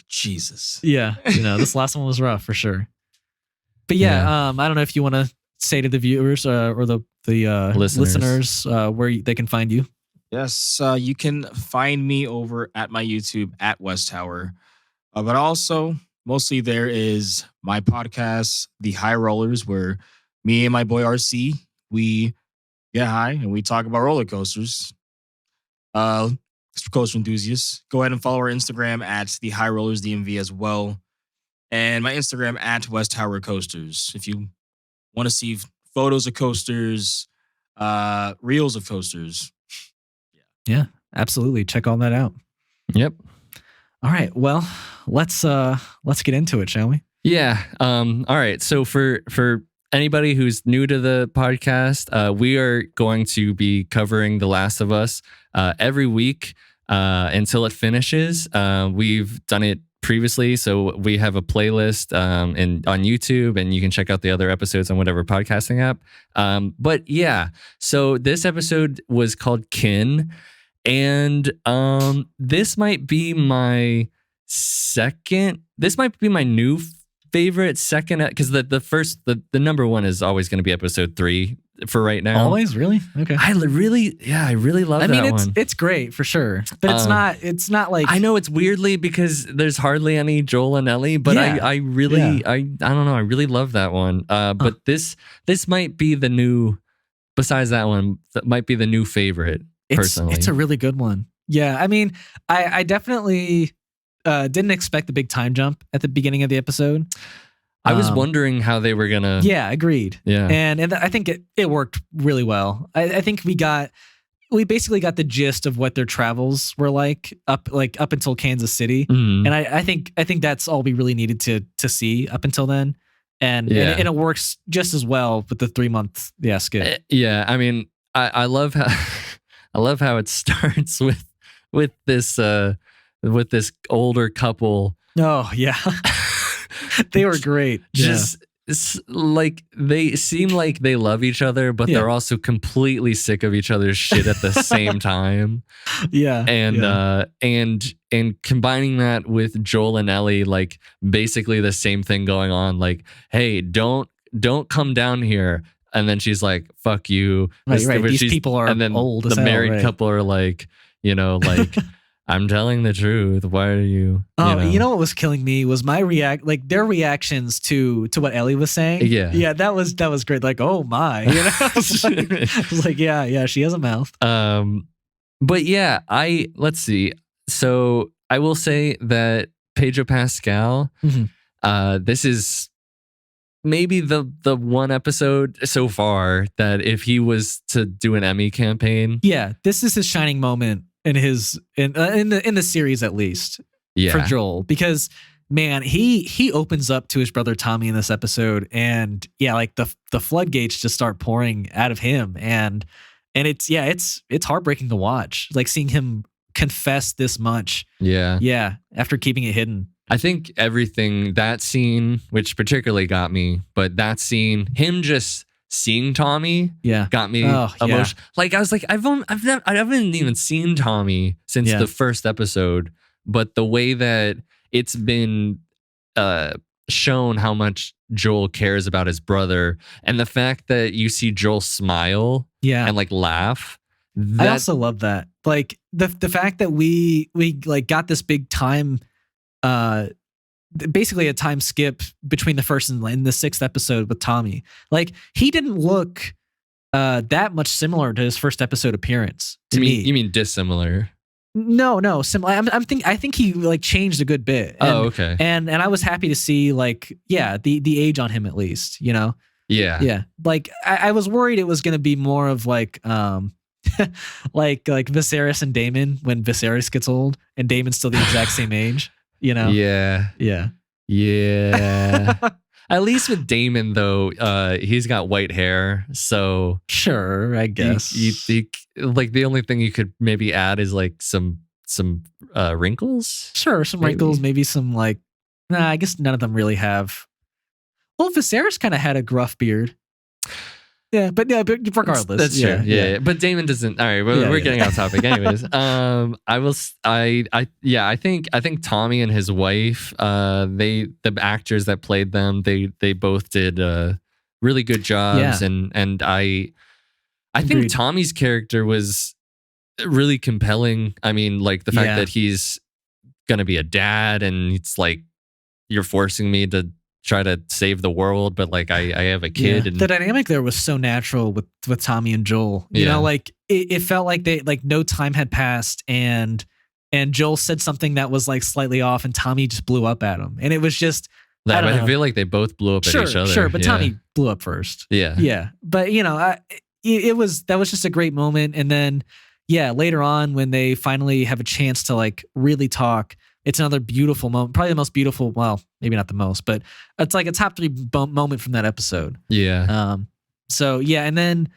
Speaker 3: Jesus.
Speaker 1: Yeah, this last one was rough for sure. But yeah, I don't know if you want to say to the viewers or the listeners where they can find you.
Speaker 3: Yes, you can find me over at my YouTube at West Tower. But also, mostly there is my podcast, The High Rollers, where me and my boy RC, we get high and we talk about roller coasters. Coaster enthusiasts, go ahead and follow our Instagram at The High Rollers DMV as well. And my Instagram at West Tower Coasters. If you want to see photos of coasters, reels of coasters.
Speaker 1: Yeah, absolutely. Check all that out.
Speaker 2: Yep.
Speaker 1: All right. Well, let's get into it, shall we?
Speaker 2: Yeah. All right. So for anybody who's new to the podcast, we are going to be covering The Last of Us every week until it finishes. We've done it previously, so we have a playlist on YouTube, and you can check out the other episodes on whatever podcasting app. But yeah, so this episode was called Kin, and this might be my new favorite second, because the number one is always going to be episode 3 for right now.
Speaker 1: Always? Really? Okay.
Speaker 2: I really love that one.
Speaker 1: It's great for sure, but it's not like,
Speaker 2: I know it's weirdly because there's hardly any Joel and Ellie, but I don't know, I really love that one. But this might be the new, besides that one, that might be the new favorite personally.
Speaker 1: It's a really good one. Yeah, I mean, I definitely didn't expect the big time jump at the beginning of the episode.
Speaker 2: I was wondering how they were gonna.
Speaker 1: Yeah, agreed.
Speaker 2: Yeah,
Speaker 1: and I think it worked really well. I think we basically got the gist of what their travels were like up until Kansas City, and I think that's all we really needed to see up until then, and it works just as well with the 3-month skip.
Speaker 2: Yeah, I mean, I love how it starts with this older couple.
Speaker 1: Oh yeah. They were great.
Speaker 2: Just like they seem like they love each other, but they're also completely sick of each other's shit at the same time.
Speaker 1: Yeah.
Speaker 2: And combining that with Joel and Ellie, like basically the same thing going on. Like, hey, don't come down here. And then she's like, fuck you.
Speaker 1: Right. These people are old.
Speaker 2: The married couple are like, like, I'm telling the truth. Why are you?
Speaker 1: You know what was killing me was their reactions to what Ellie was saying.
Speaker 2: Yeah.
Speaker 1: That was great. Like, oh my, I was like, yeah, she has a mouth.
Speaker 2: But yeah, let's see. So I will say that Pedro Pascal. This is maybe the one episode so far that if he was to do an Emmy campaign,
Speaker 1: this is his shining moment. In the series, at least, for Joel, because man, he opens up to his brother Tommy in this episode, and like the floodgates just start pouring out of him, and it's heartbreaking to watch, like seeing him confess this much. After keeping it hidden.
Speaker 2: I think everything, that scene, which particularly got me, but that scene, him just seeing Tommy got me emotional. Like I was like, I haven't even seen Tommy since the first episode, but the way that it's been shown how much Joel cares about his brother, and the fact that you see Joel smile and like laugh.
Speaker 1: I also love that. Like the fact that we like got this big time basically a time skip between the first and the 6th episode with Tommy. Like he didn't look that much similar to his first episode appearance. To me,
Speaker 2: you mean dissimilar?
Speaker 1: No, similar. I think he like changed a good bit. And,
Speaker 2: okay.
Speaker 1: And I was happy to see like the age on him at least. You know. Yeah. Like I was worried it was gonna be more of like like Viserys and Daemon when Viserys gets old and Daemon's still the exact same age. You know.
Speaker 2: Yeah. At least with Daemon though, he's got white hair, so
Speaker 1: sure, I guess.
Speaker 2: He like the only thing you could maybe add is like some wrinkles.
Speaker 1: Sure, some wrinkles, maybe some like. Nah, I guess none of them really have. Well, Viserys kind of had a gruff beard. But regardless,
Speaker 2: that's true. Yeah. But Daemon doesn't. All right, we're getting off topic. Anyways, I think Tommy and his wife, the actors that played them, they both did really good jobs, and I think Tommy's character was really compelling. I mean, like the fact that he's gonna be a dad, and it's like you're forcing me to try to save the world, but like I have a kid. And
Speaker 1: the dynamic there was so natural with Tommy and Joel. You know, like it felt like they like no time had passed, and Joel said something that was like slightly off, and Tommy just blew up at him, and it was just. I feel
Speaker 2: like they both blew up at each other.
Speaker 1: Sure, but Tommy blew up first. Yeah. But you know, that was just a great moment, and then later on when they finally have a chance to like really talk. It's another beautiful moment, probably the most beautiful. Well, maybe not the most, but it's like a top 3 moment from that episode.
Speaker 2: Yeah.
Speaker 1: So and then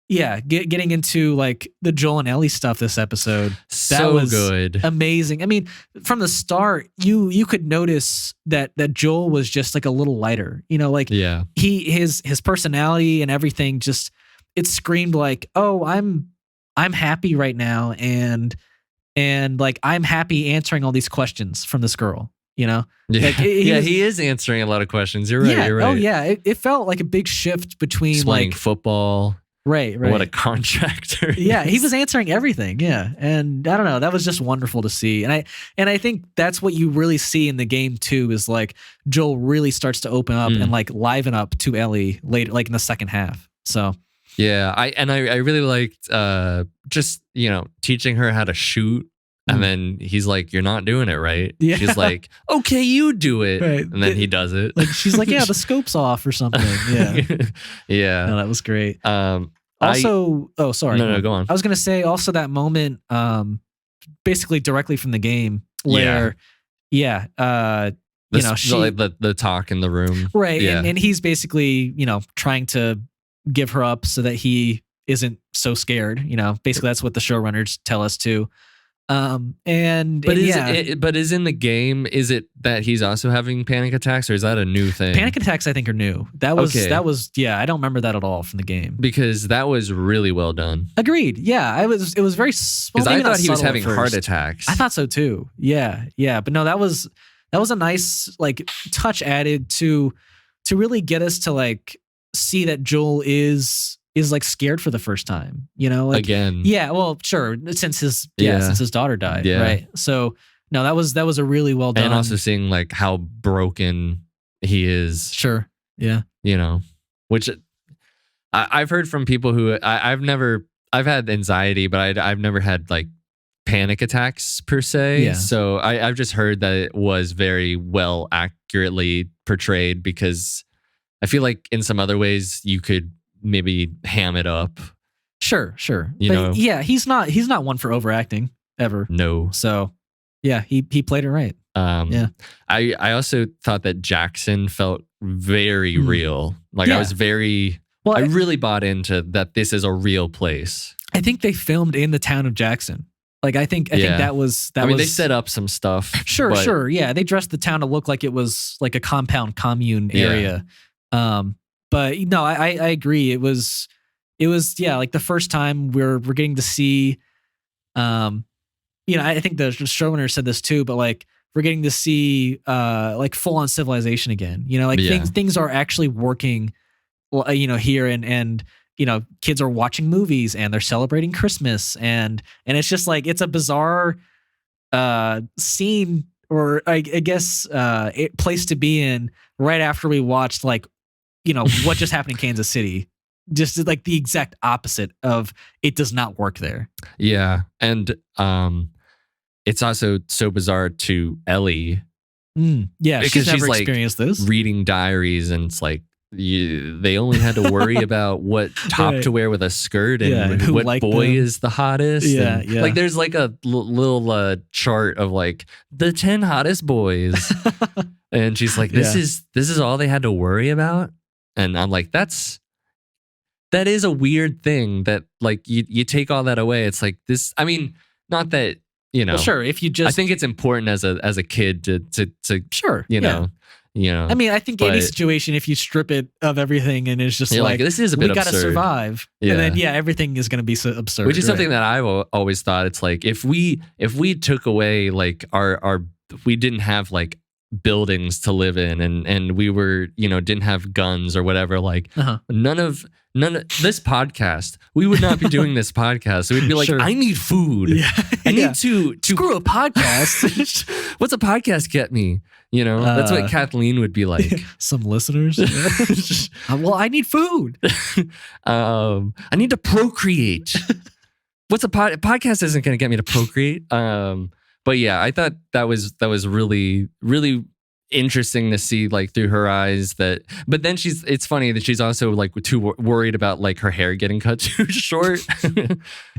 Speaker 1: getting into like the Joel and Ellie stuff this episode. That was
Speaker 2: good,
Speaker 1: amazing. I mean, from the start, you could notice that Joel was just like a little lighter. You know, like his personality and everything just it screamed like, oh, I'm happy right now, and like I'm happy answering all these questions from this girl, you know? Like,
Speaker 2: he is answering a lot of questions. You're right. You're right.
Speaker 1: Oh yeah, it felt like a big shift between
Speaker 2: playing
Speaker 1: like
Speaker 2: football.
Speaker 1: Right.
Speaker 2: What a contractor.
Speaker 1: Yeah, he was answering everything. Yeah, and I don't know, that was just wonderful to see, and I think that's what you really see in the game too. Is like Joel really starts to open up and like liven up to Ellie later, like in the second half. So.
Speaker 2: Yeah, I really liked just, you know, teaching her how to shoot, and then he's like, "You're not doing it right." Yeah. She's like, "Okay, you do it," and then he does it.
Speaker 1: Like she's like, "Yeah, the scope's off" or something. Yeah,
Speaker 2: yeah.
Speaker 1: No, that was great. Also, sorry.
Speaker 2: No, go on.
Speaker 1: I was gonna say also that moment, basically directly from the game where, you know,
Speaker 2: the talk in the room,
Speaker 1: right? Yeah. And he's basically, you know, trying to give her up so that he isn't so scared, you know. Basically that's what the showrunners tell us too. But
Speaker 2: is in the game, is it that he's also having panic attacks, or is that a new thing?
Speaker 1: Panic attacks I think are new. That was I don't remember that at all from the game,
Speaker 2: because that was really well done.
Speaker 1: Agreed. Yeah, it was very,
Speaker 2: because I thought he was having heart attacks.
Speaker 1: I thought so too. Yeah, but no, that was a nice like touch added to really get us to like see that Joel is like scared for the first time, you know, like,
Speaker 2: again.
Speaker 1: Yeah, well, sure, since his daughter died, right? So no, that was a really well done,
Speaker 2: and also seeing like how broken he is.
Speaker 1: Sure, yeah,
Speaker 2: you know, which I've heard from people who I've had anxiety, but I've never had like panic attacks per se.
Speaker 1: Yeah.
Speaker 2: So I've just heard that it was very well accurately portrayed, because I feel like in some other ways you could maybe ham it up.
Speaker 1: Sure.
Speaker 2: You know?
Speaker 1: Yeah, he's not one for overacting ever.
Speaker 2: No.
Speaker 1: So yeah, he played it right.
Speaker 2: Yeah. I also thought that Jackson felt very real. Like I really bought into that this is a real place.
Speaker 1: I think they filmed in the town of Jackson. Like I think that was. I mean,
Speaker 2: they set up some stuff.
Speaker 1: Sure. Yeah, they dressed the town to look like it was like a compound commune area. But no, I agree. It was like the first time we're getting to see, you know, I think the showrunner said this too, but like we're getting to see like full on civilization again. You know, like things are actually working, you know, here, and you know, kids are watching movies and they're celebrating Christmas, and it's just like it's a bizarre scene, or I guess place to be in right after we watched like, you know, what just happened in Kansas City just like the exact opposite of it does not work there.
Speaker 2: Yeah. And it's also so bizarre to Ellie.
Speaker 1: Yeah,
Speaker 2: because
Speaker 1: she's never
Speaker 2: like
Speaker 1: experienced this.
Speaker 2: Reading diaries, and it's like they only had to worry about what top to wear with a skirt and what boy is the hottest.
Speaker 1: Yeah,
Speaker 2: and like there's like a little chart of like the 10 hottest boys, and she's like, this is all they had to worry about. And I'm like, that is a weird thing that like you take all that away. It's like this. I mean, not that.
Speaker 1: Well, sure. If you just,
Speaker 2: I think it's important as a kid to
Speaker 1: sure,
Speaker 2: you know.
Speaker 1: I mean, I think any situation, if you strip it of everything and it's just like
Speaker 2: this is a bit
Speaker 1: we
Speaker 2: absurd.
Speaker 1: Gotta survive, and then everything is going to be so absurd.
Speaker 2: Which is something that I've always thought. It's like if we took away like our we didn't have like buildings to live in, and we were didn't have guns or whatever. Like none of this podcast, we would not be doing this podcast. So we'd be like, I need food. I need to
Speaker 1: screw a podcast.
Speaker 2: What's a podcast get me? That's what Kathleen would be like.
Speaker 1: Some listeners. Well, I need food.
Speaker 2: I need to procreate. What's a podcast isn't going to get me to procreate. But yeah, I thought that was really, really interesting to see like through her eyes but then it's funny that she's also like too worried about like her hair getting cut too short.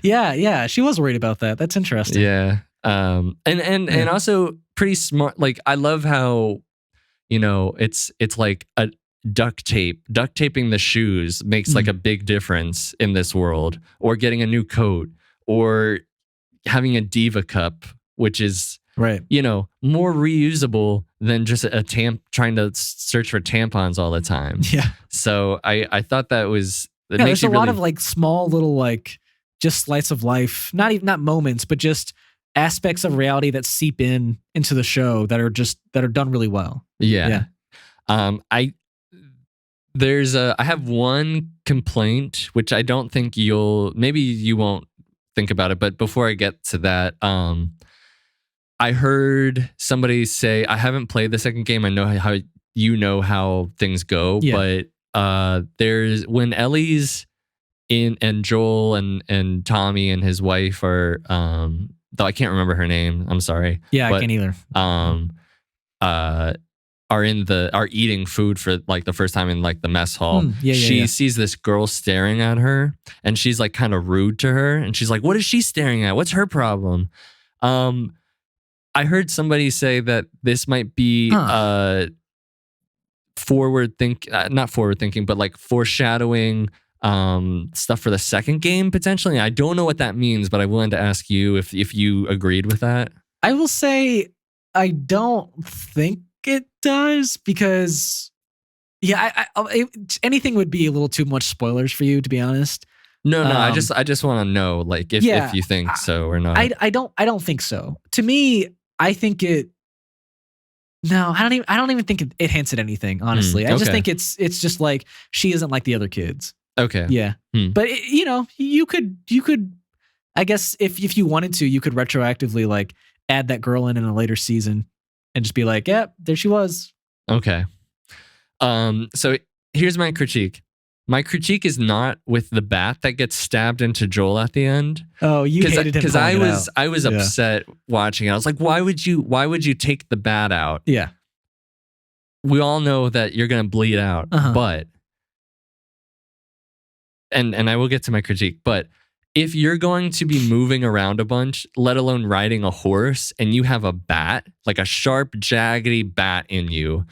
Speaker 1: yeah, she was worried about that. That's interesting.
Speaker 2: And also pretty smart. Like I love how it's like a duct taping the shoes makes like a big difference in this world, or getting a new coat, or having a diva cup, which is more reusable than just trying to search for tampons all the time.
Speaker 1: Yeah.
Speaker 2: So I thought that was
Speaker 1: there's a lot of like small little like just slice of life, not moments, but just aspects of reality that seep into the show that are done really well.
Speaker 2: Yeah. I have one complaint, which I don't think maybe you won't think about it, but before I get to that, I heard somebody say, I haven't played the second game. I know how things go, but there's when Ellie's in and Joel and Tommy and his wife are though I can't remember her name. I'm sorry.
Speaker 1: Yeah, I can't either.
Speaker 2: Are eating food for like the first time in like the mess hall. She sees this girl staring at her, and she's like kind of rude to her, and she's like, what is she staring at? What's her problem? I heard somebody say that this might be not forward thinking, but like foreshadowing stuff for the second game potentially. I don't know what that means, but I wanted to ask you if you agreed with that.
Speaker 1: I will say I don't think it does, because anything would be a little too much spoilers for you, to be honest.
Speaker 2: No, I just want to know like if you think so or not.
Speaker 1: I don't think so. To me, I think it. No, I don't even think it hints at anything. Honestly, I just think it's just like she isn't like the other kids.
Speaker 2: Okay.
Speaker 1: Yeah. But you could, I guess if you wanted to, you could retroactively like add that girl in a later season and just be like, yeah, there she was.
Speaker 2: Okay. So here's my critique. My critique is not with the bat that gets stabbed into Joel at the end.
Speaker 1: Oh, you hated him
Speaker 2: because I was upset watching it. I was like, why would you take the bat out?
Speaker 1: Yeah.
Speaker 2: We all know that you're gonna bleed out, but and I will get to my critique, but if you're going to be moving around a bunch, let alone riding a horse, and you have a bat, like a sharp, jaggedy bat in you,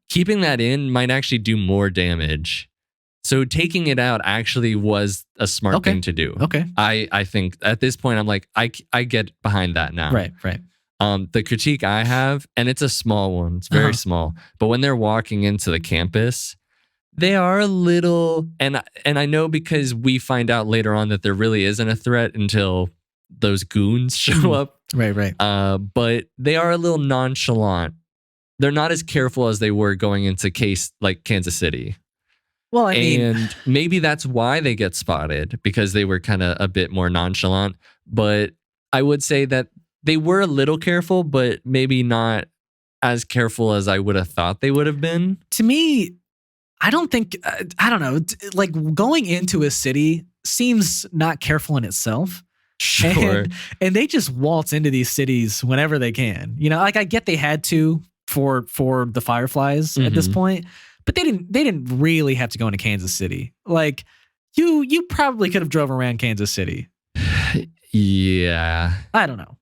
Speaker 2: keeping that in might actually do more damage. So taking it out actually was a smart thing to do.
Speaker 1: Okay.
Speaker 2: I think at this point, I'm like, I get behind that now.
Speaker 1: Right.
Speaker 2: The critique I have, and it's a small one, it's very small, but when they're walking into the campus, they are a little, and I know because we find out later on that there really isn't a threat until those goons show up.
Speaker 1: Right.
Speaker 2: But they are a little nonchalant. They're not as careful as they were going into Kansas City.
Speaker 1: Well, I mean,
Speaker 2: and maybe that's why they get spotted, because they were kind of a bit more nonchalant. But I would say that they were a little careful, but maybe not as careful as I would have thought they would have been.
Speaker 1: To me, I don't think, I don't know, like going into a city seems not careful in itself.
Speaker 2: Sure.
Speaker 1: And they just waltz into these cities whenever they can. You know, like I get they had to for the Fireflies at this point, but they didn't really have to go into Kansas City. Like you probably could have drove around Kansas City.
Speaker 2: Yeah.
Speaker 1: I don't know.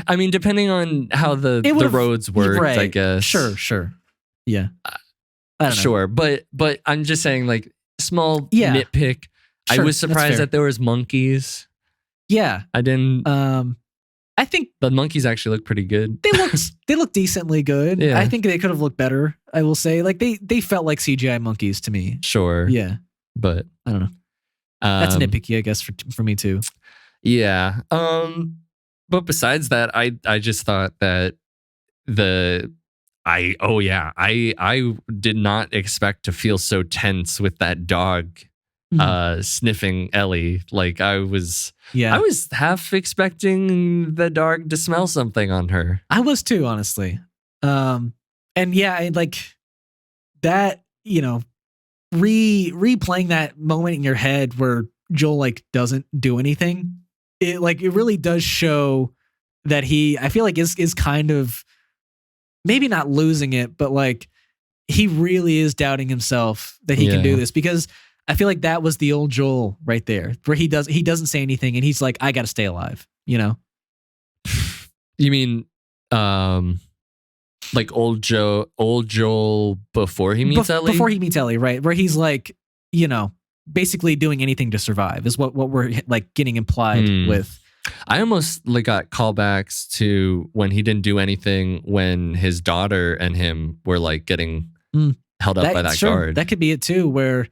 Speaker 2: I mean, depending on how the roads worked, right. I guess.
Speaker 1: Sure. Yeah. I don't know.
Speaker 2: Sure, but I'm just saying, like, small nitpick. Sure, I was surprised that there was monkeys.
Speaker 1: Yeah.
Speaker 2: I didn't.
Speaker 1: I think
Speaker 2: the monkeys actually look pretty good.
Speaker 1: They look decently good. Yeah. I think they could have looked better. I will say, like they felt like CGI monkeys to me.
Speaker 2: Sure.
Speaker 1: Yeah.
Speaker 2: But
Speaker 1: I don't know. That's nitpicky, I guess, for me too.
Speaker 2: Yeah. But besides that, I just thought that I did not expect to feel so tense with that dog sniffing Ellie. Like I was half expecting the dog to smell something on her.
Speaker 1: I was too, honestly. And yeah, like that, you know, replaying that moment in your head where Joel like doesn't do anything. It really does show that I feel like is kind of maybe not losing it, but like he really is doubting himself that he can do this, because I feel like that was the old Joel right there, where he doesn't say anything and he's like, I got to stay alive, you know?
Speaker 2: You mean like old Joel before he meets Ellie?
Speaker 1: Before he meets Ellie, right? Where he's like, you know, basically doing anything to survive is what we're like getting implied with.
Speaker 2: I almost like got callbacks to when he didn't do anything when his daughter and him were like getting held up by that guard.
Speaker 1: That could be it too, where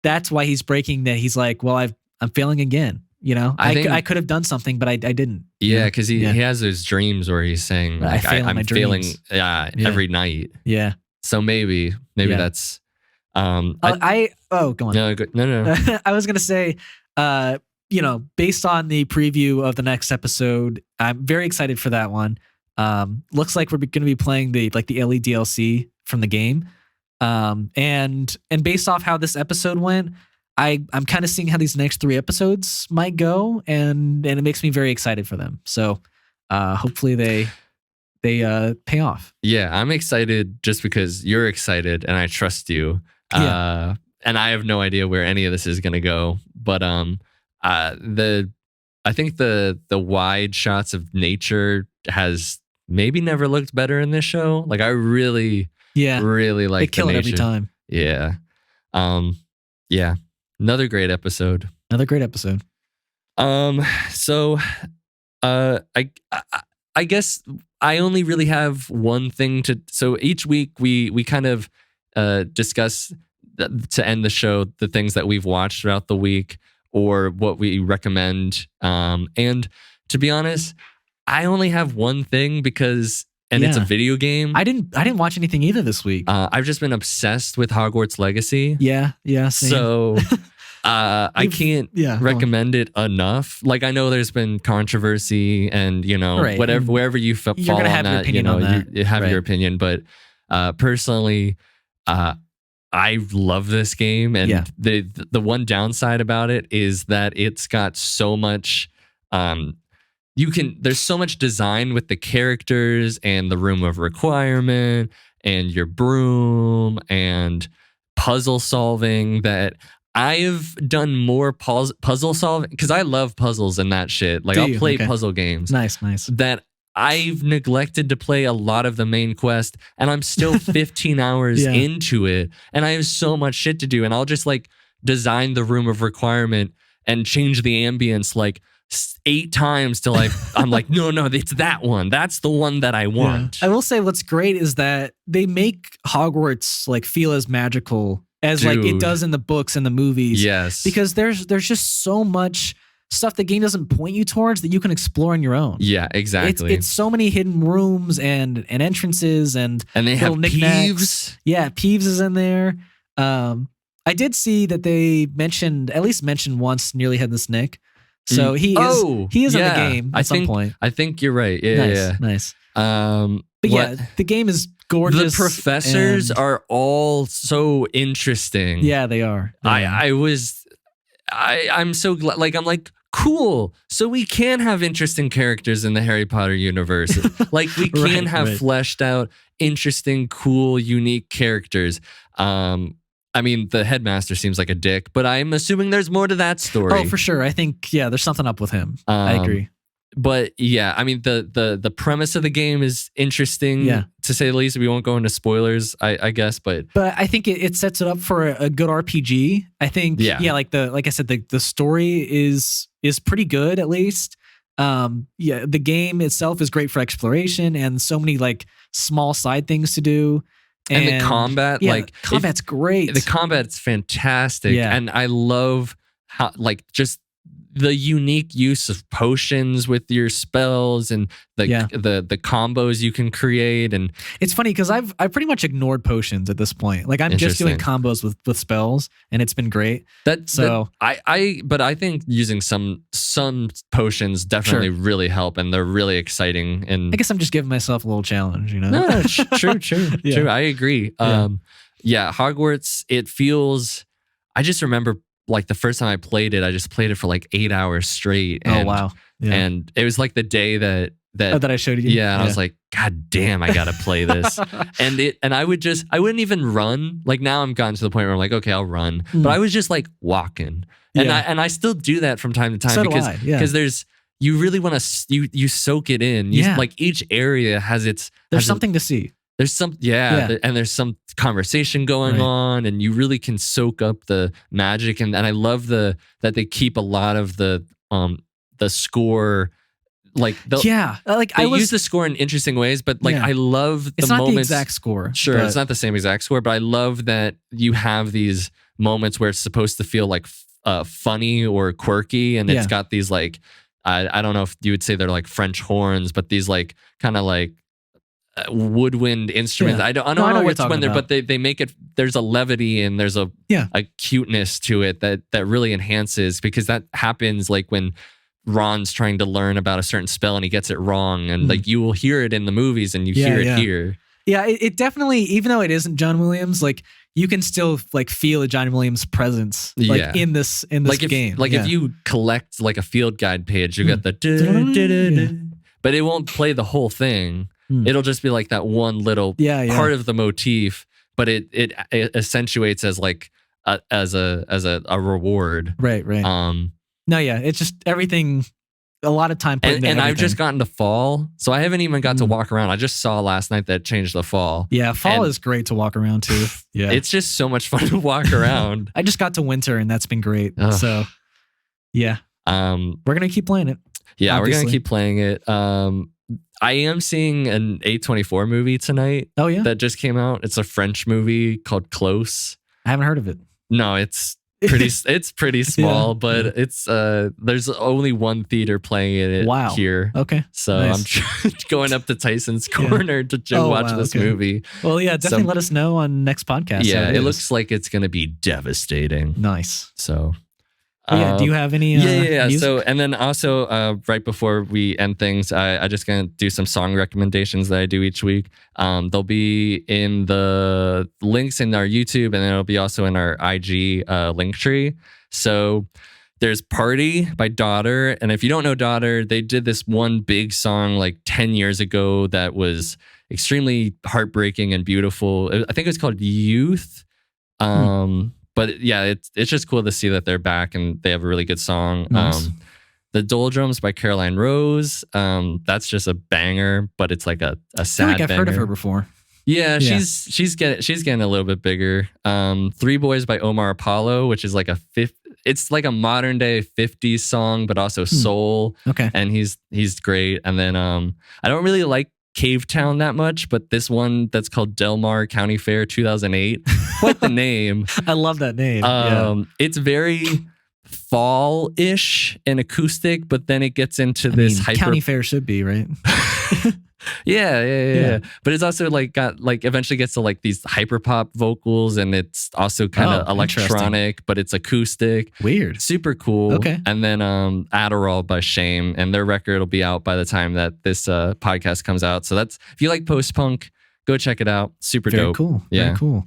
Speaker 1: that's why he's breaking that. He's like, well, I'm failing again. You know, I could have done something, but I didn't.
Speaker 2: Yeah, because he has those dreams where he's saying, like, I'm failing every night.
Speaker 1: Yeah.
Speaker 2: So maybe that's...
Speaker 1: go on.
Speaker 2: No.
Speaker 1: I was going to say, you know, based on the preview of the next episode, I'm very excited for that one. Looks like we're going to be playing the Ellie DLC from the game. And based off how this episode went, I'm kind of seeing how these next 3 episodes might go, and it makes me very excited for them. So hopefully they pay off.
Speaker 2: Yeah, I'm excited just because you're excited and I trust you. And I have no idea where any of this is going to go. But I think the wide shots of nature has maybe never looked better in this show. Like I really like
Speaker 1: they kill
Speaker 2: the
Speaker 1: it
Speaker 2: nature.
Speaker 1: every time.
Speaker 2: Yeah. Yeah. Another great episode. So I guess I only really have one thing so each week we kind of discuss to end the show the things that we've watched throughout the week or what we recommend. And to be honest, I only have one thing because it's a video game.
Speaker 1: I didn't watch anything either this week.
Speaker 2: I've just been obsessed with Hogwarts Legacy.
Speaker 1: Yeah, same.
Speaker 2: So I can't recommend it enough. Like I know there's been controversy and, you know, wherever you fall on that, you know, you have your opinion. But personally, I love this game. And the one downside about it is that it's got so much... there's so much design with the characters and the room of requirement and your broom and puzzle solving that I've done more puzzle solving because I love puzzles and that shit. Like I'll play puzzle games.
Speaker 1: Nice.
Speaker 2: That I've neglected to play a lot of the main quest and I'm still 15 hours into it and I have so much shit to do and I'll just like design the room of requirement and change the ambience like 8 times till I'm like, no, it's that one. That's the one that I want.
Speaker 1: I will say what's great is that they make Hogwarts like feel as magical as like it does in the books and the movies.
Speaker 2: Yes.
Speaker 1: Because there's just so much stuff the game doesn't point you towards that you can explore on your own.
Speaker 2: Yeah, exactly.
Speaker 1: It's so many hidden rooms and entrances and
Speaker 2: they have Peeves.
Speaker 1: Yeah, Peeves is in there. I did see that they mentioned once Nearly Headless Nick. So he is in the game at some point.
Speaker 2: I think you're right.
Speaker 1: Nice.
Speaker 2: But
Speaker 1: the game is gorgeous.
Speaker 2: The professors are all so interesting.
Speaker 1: Yeah, they are.
Speaker 2: I'm so glad. Like, I'm like, cool. So we can have interesting characters in the Harry Potter universe. Like, we can have fleshed out, interesting, cool, unique characters. I mean, the headmaster seems like a dick, but I'm assuming there's more to that story.
Speaker 1: Oh, for sure. I think, there's something up with him. I agree.
Speaker 2: But yeah, I mean, the premise of the game is interesting, to say the least. We won't go into spoilers, I guess, but
Speaker 1: I think it sets it up for a good RPG. I think, like I said, the story is pretty good, at least. The game itself is great for exploration and so many like small side things to do.
Speaker 2: And the combat,
Speaker 1: combat's great.
Speaker 2: The combat's fantastic, and I love how just the unique use of potions with your spells and the combos you can create. And
Speaker 1: it's funny because I've pretty much ignored potions at this point. Like, I'm just doing combos with spells, and it's been great. But
Speaker 2: I think using some potions definitely really help, and they're really exciting. And
Speaker 1: I guess I'm just giving myself a little challenge, you know?
Speaker 2: No, true. I agree. Hogwarts, it feels. I just remember, like, the first time I played it, I just played it for like 8 hours straight. And,
Speaker 1: wow. Yeah.
Speaker 2: And it was like the day that
Speaker 1: I showed you.
Speaker 2: Yeah, and I was like, God damn, I gotta play this. and I wouldn't even run. Like, now I'm gotten to the point where I'm like, okay, I'll run. But I was just like walking. And I still do that from time to time, because you really want to you soak it in. Like, each area has
Speaker 1: something to see.
Speaker 2: There's some, and there's some conversation going on, and you really can soak up the magic. And I love that they keep a lot of the score, like I use the score in interesting ways, but I love the
Speaker 1: it's not
Speaker 2: moments.
Speaker 1: The exact score.
Speaker 2: Sure, it's not the same exact score, but I love that you have these moments where it's supposed to feel like funny or quirky, and it's got these like I don't know if you would say they're like French horns, but these like kind of like woodwind instruments. I don't know which one they're, but they make it. There's a levity and there's a cuteness to it that really enhances, because that happens like when Ron's trying to learn about a certain spell and he gets it wrong, and like you will hear it in the movies and you hear it here.
Speaker 1: Yeah, it definitely, even though it isn't John Williams, like you can still like feel a John Williams presence like in this game.
Speaker 2: If you collect like a field guide page, you get the but it won't play the whole thing. It'll just be like that one little part of the motif, but it accentuates as like as a reward.
Speaker 1: Right. It's just everything. A lot of time put into
Speaker 2: and
Speaker 1: everything.
Speaker 2: I've just gotten to fall, so I haven't even got to walk around. I just saw last night that changed the fall.
Speaker 1: Yeah, fall is great to walk around too. Yeah,
Speaker 2: it's just so much fun to walk around.
Speaker 1: I just got to winter, and that's been great. So we're gonna keep playing it.
Speaker 2: Yeah, obviously. We're gonna keep playing it. I am seeing an A24 movie tonight.
Speaker 1: Oh yeah,
Speaker 2: that just came out. It's a French movie called Close.
Speaker 1: I haven't heard of it.
Speaker 2: No, it's pretty small, but it's there's only one theater playing it here. Okay, so nice. I'm going up to Tyson's Corner to watch this movie.
Speaker 1: Well, definitely let us know on next podcast.
Speaker 2: Yeah, it looks like it's going to be devastating.
Speaker 1: Nice.
Speaker 2: So.
Speaker 1: Do you have any? Music?
Speaker 2: So, and then also right before we end things, I just gonna do some song recommendations that I do each week. They'll be in the links in our YouTube, and then it'll be also in our IG link tree. So there's Party by Daughter, and if you don't know Daughter, they did this one big song like 10 years ago that was extremely heartbreaking and beautiful. I think it was called Youth. But yeah, it's just cool to see that they're back and they have a really good song. Nice. The Doldrums by Caroline Rose. That's just a banger, but it's like a sad banger.
Speaker 1: I've heard of her before.
Speaker 2: Yeah, she's getting a little bit bigger. Three Boys by Omar Apollo, which is like it's like a modern day 50s song, but also soul.
Speaker 1: Okay.
Speaker 2: And he's great. And then I don't really like Cave Town that much, but this one that's called Del Mar County Fair 2008, quite the name.
Speaker 1: I love that name.
Speaker 2: It's very fall-ish and acoustic, but then it gets into this
Speaker 1: County Fair should be, right?
Speaker 2: Yeah. But it's also like got like eventually gets to like these hyper pop vocals, and it's also kind of electronic, but it's acoustic.
Speaker 1: Weird.
Speaker 2: Super cool.
Speaker 1: Okay.
Speaker 2: And then Adderall by Shame, and their record will be out by the time that this podcast comes out. So that's, if you like post punk, Go check it out. Super
Speaker 1: Very
Speaker 2: dope.
Speaker 1: Cool.
Speaker 2: Yeah.
Speaker 1: Very cool.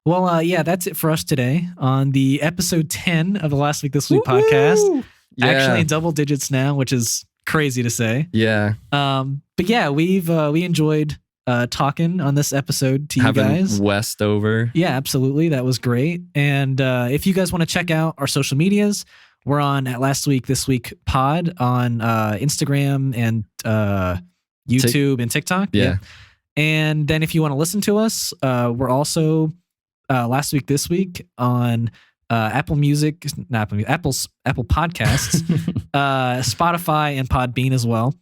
Speaker 1: Well, that's it for us today on the episode 10 of the Last Week This Week podcast.
Speaker 2: Yeah.
Speaker 1: Actually in double digits now, which is crazy to say.
Speaker 2: Yeah.
Speaker 1: But yeah, we enjoyed talking on this episode to
Speaker 2: Having
Speaker 1: you guys.
Speaker 2: West over.
Speaker 1: Yeah, absolutely. That was great. And if you guys want to check out our social medias, we're on at LastWeekThisWeekPod on Instagram and YouTube and TikTok.
Speaker 2: Yeah.
Speaker 1: And then if you want to listen to us, we're also Last Week This Week on Apple Podcasts, Spotify, and Podbean as well.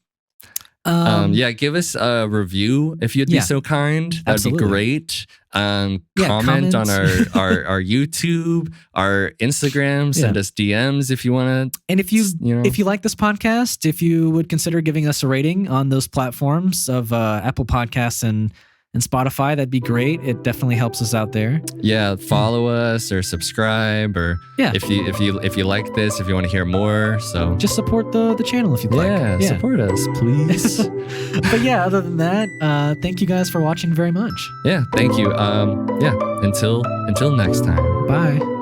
Speaker 2: Give us a review if you'd be so kind. That'd
Speaker 1: absolutely.
Speaker 2: be great. Comment on our YouTube, our Instagram. Send us DMs if you want to.
Speaker 1: And if you like this podcast, if you would consider giving us a rating on those platforms of Apple Podcasts and Spotify, that'd be great. It definitely helps us out there.
Speaker 2: Yeah, follow us or subscribe, or if you like this, if you want to hear more, so
Speaker 1: just support the channel if you'd like.
Speaker 2: Yeah, support us, please.
Speaker 1: But yeah, other than that, thank you guys for watching very much.
Speaker 2: Yeah, thank you. Until next time.
Speaker 1: Bye.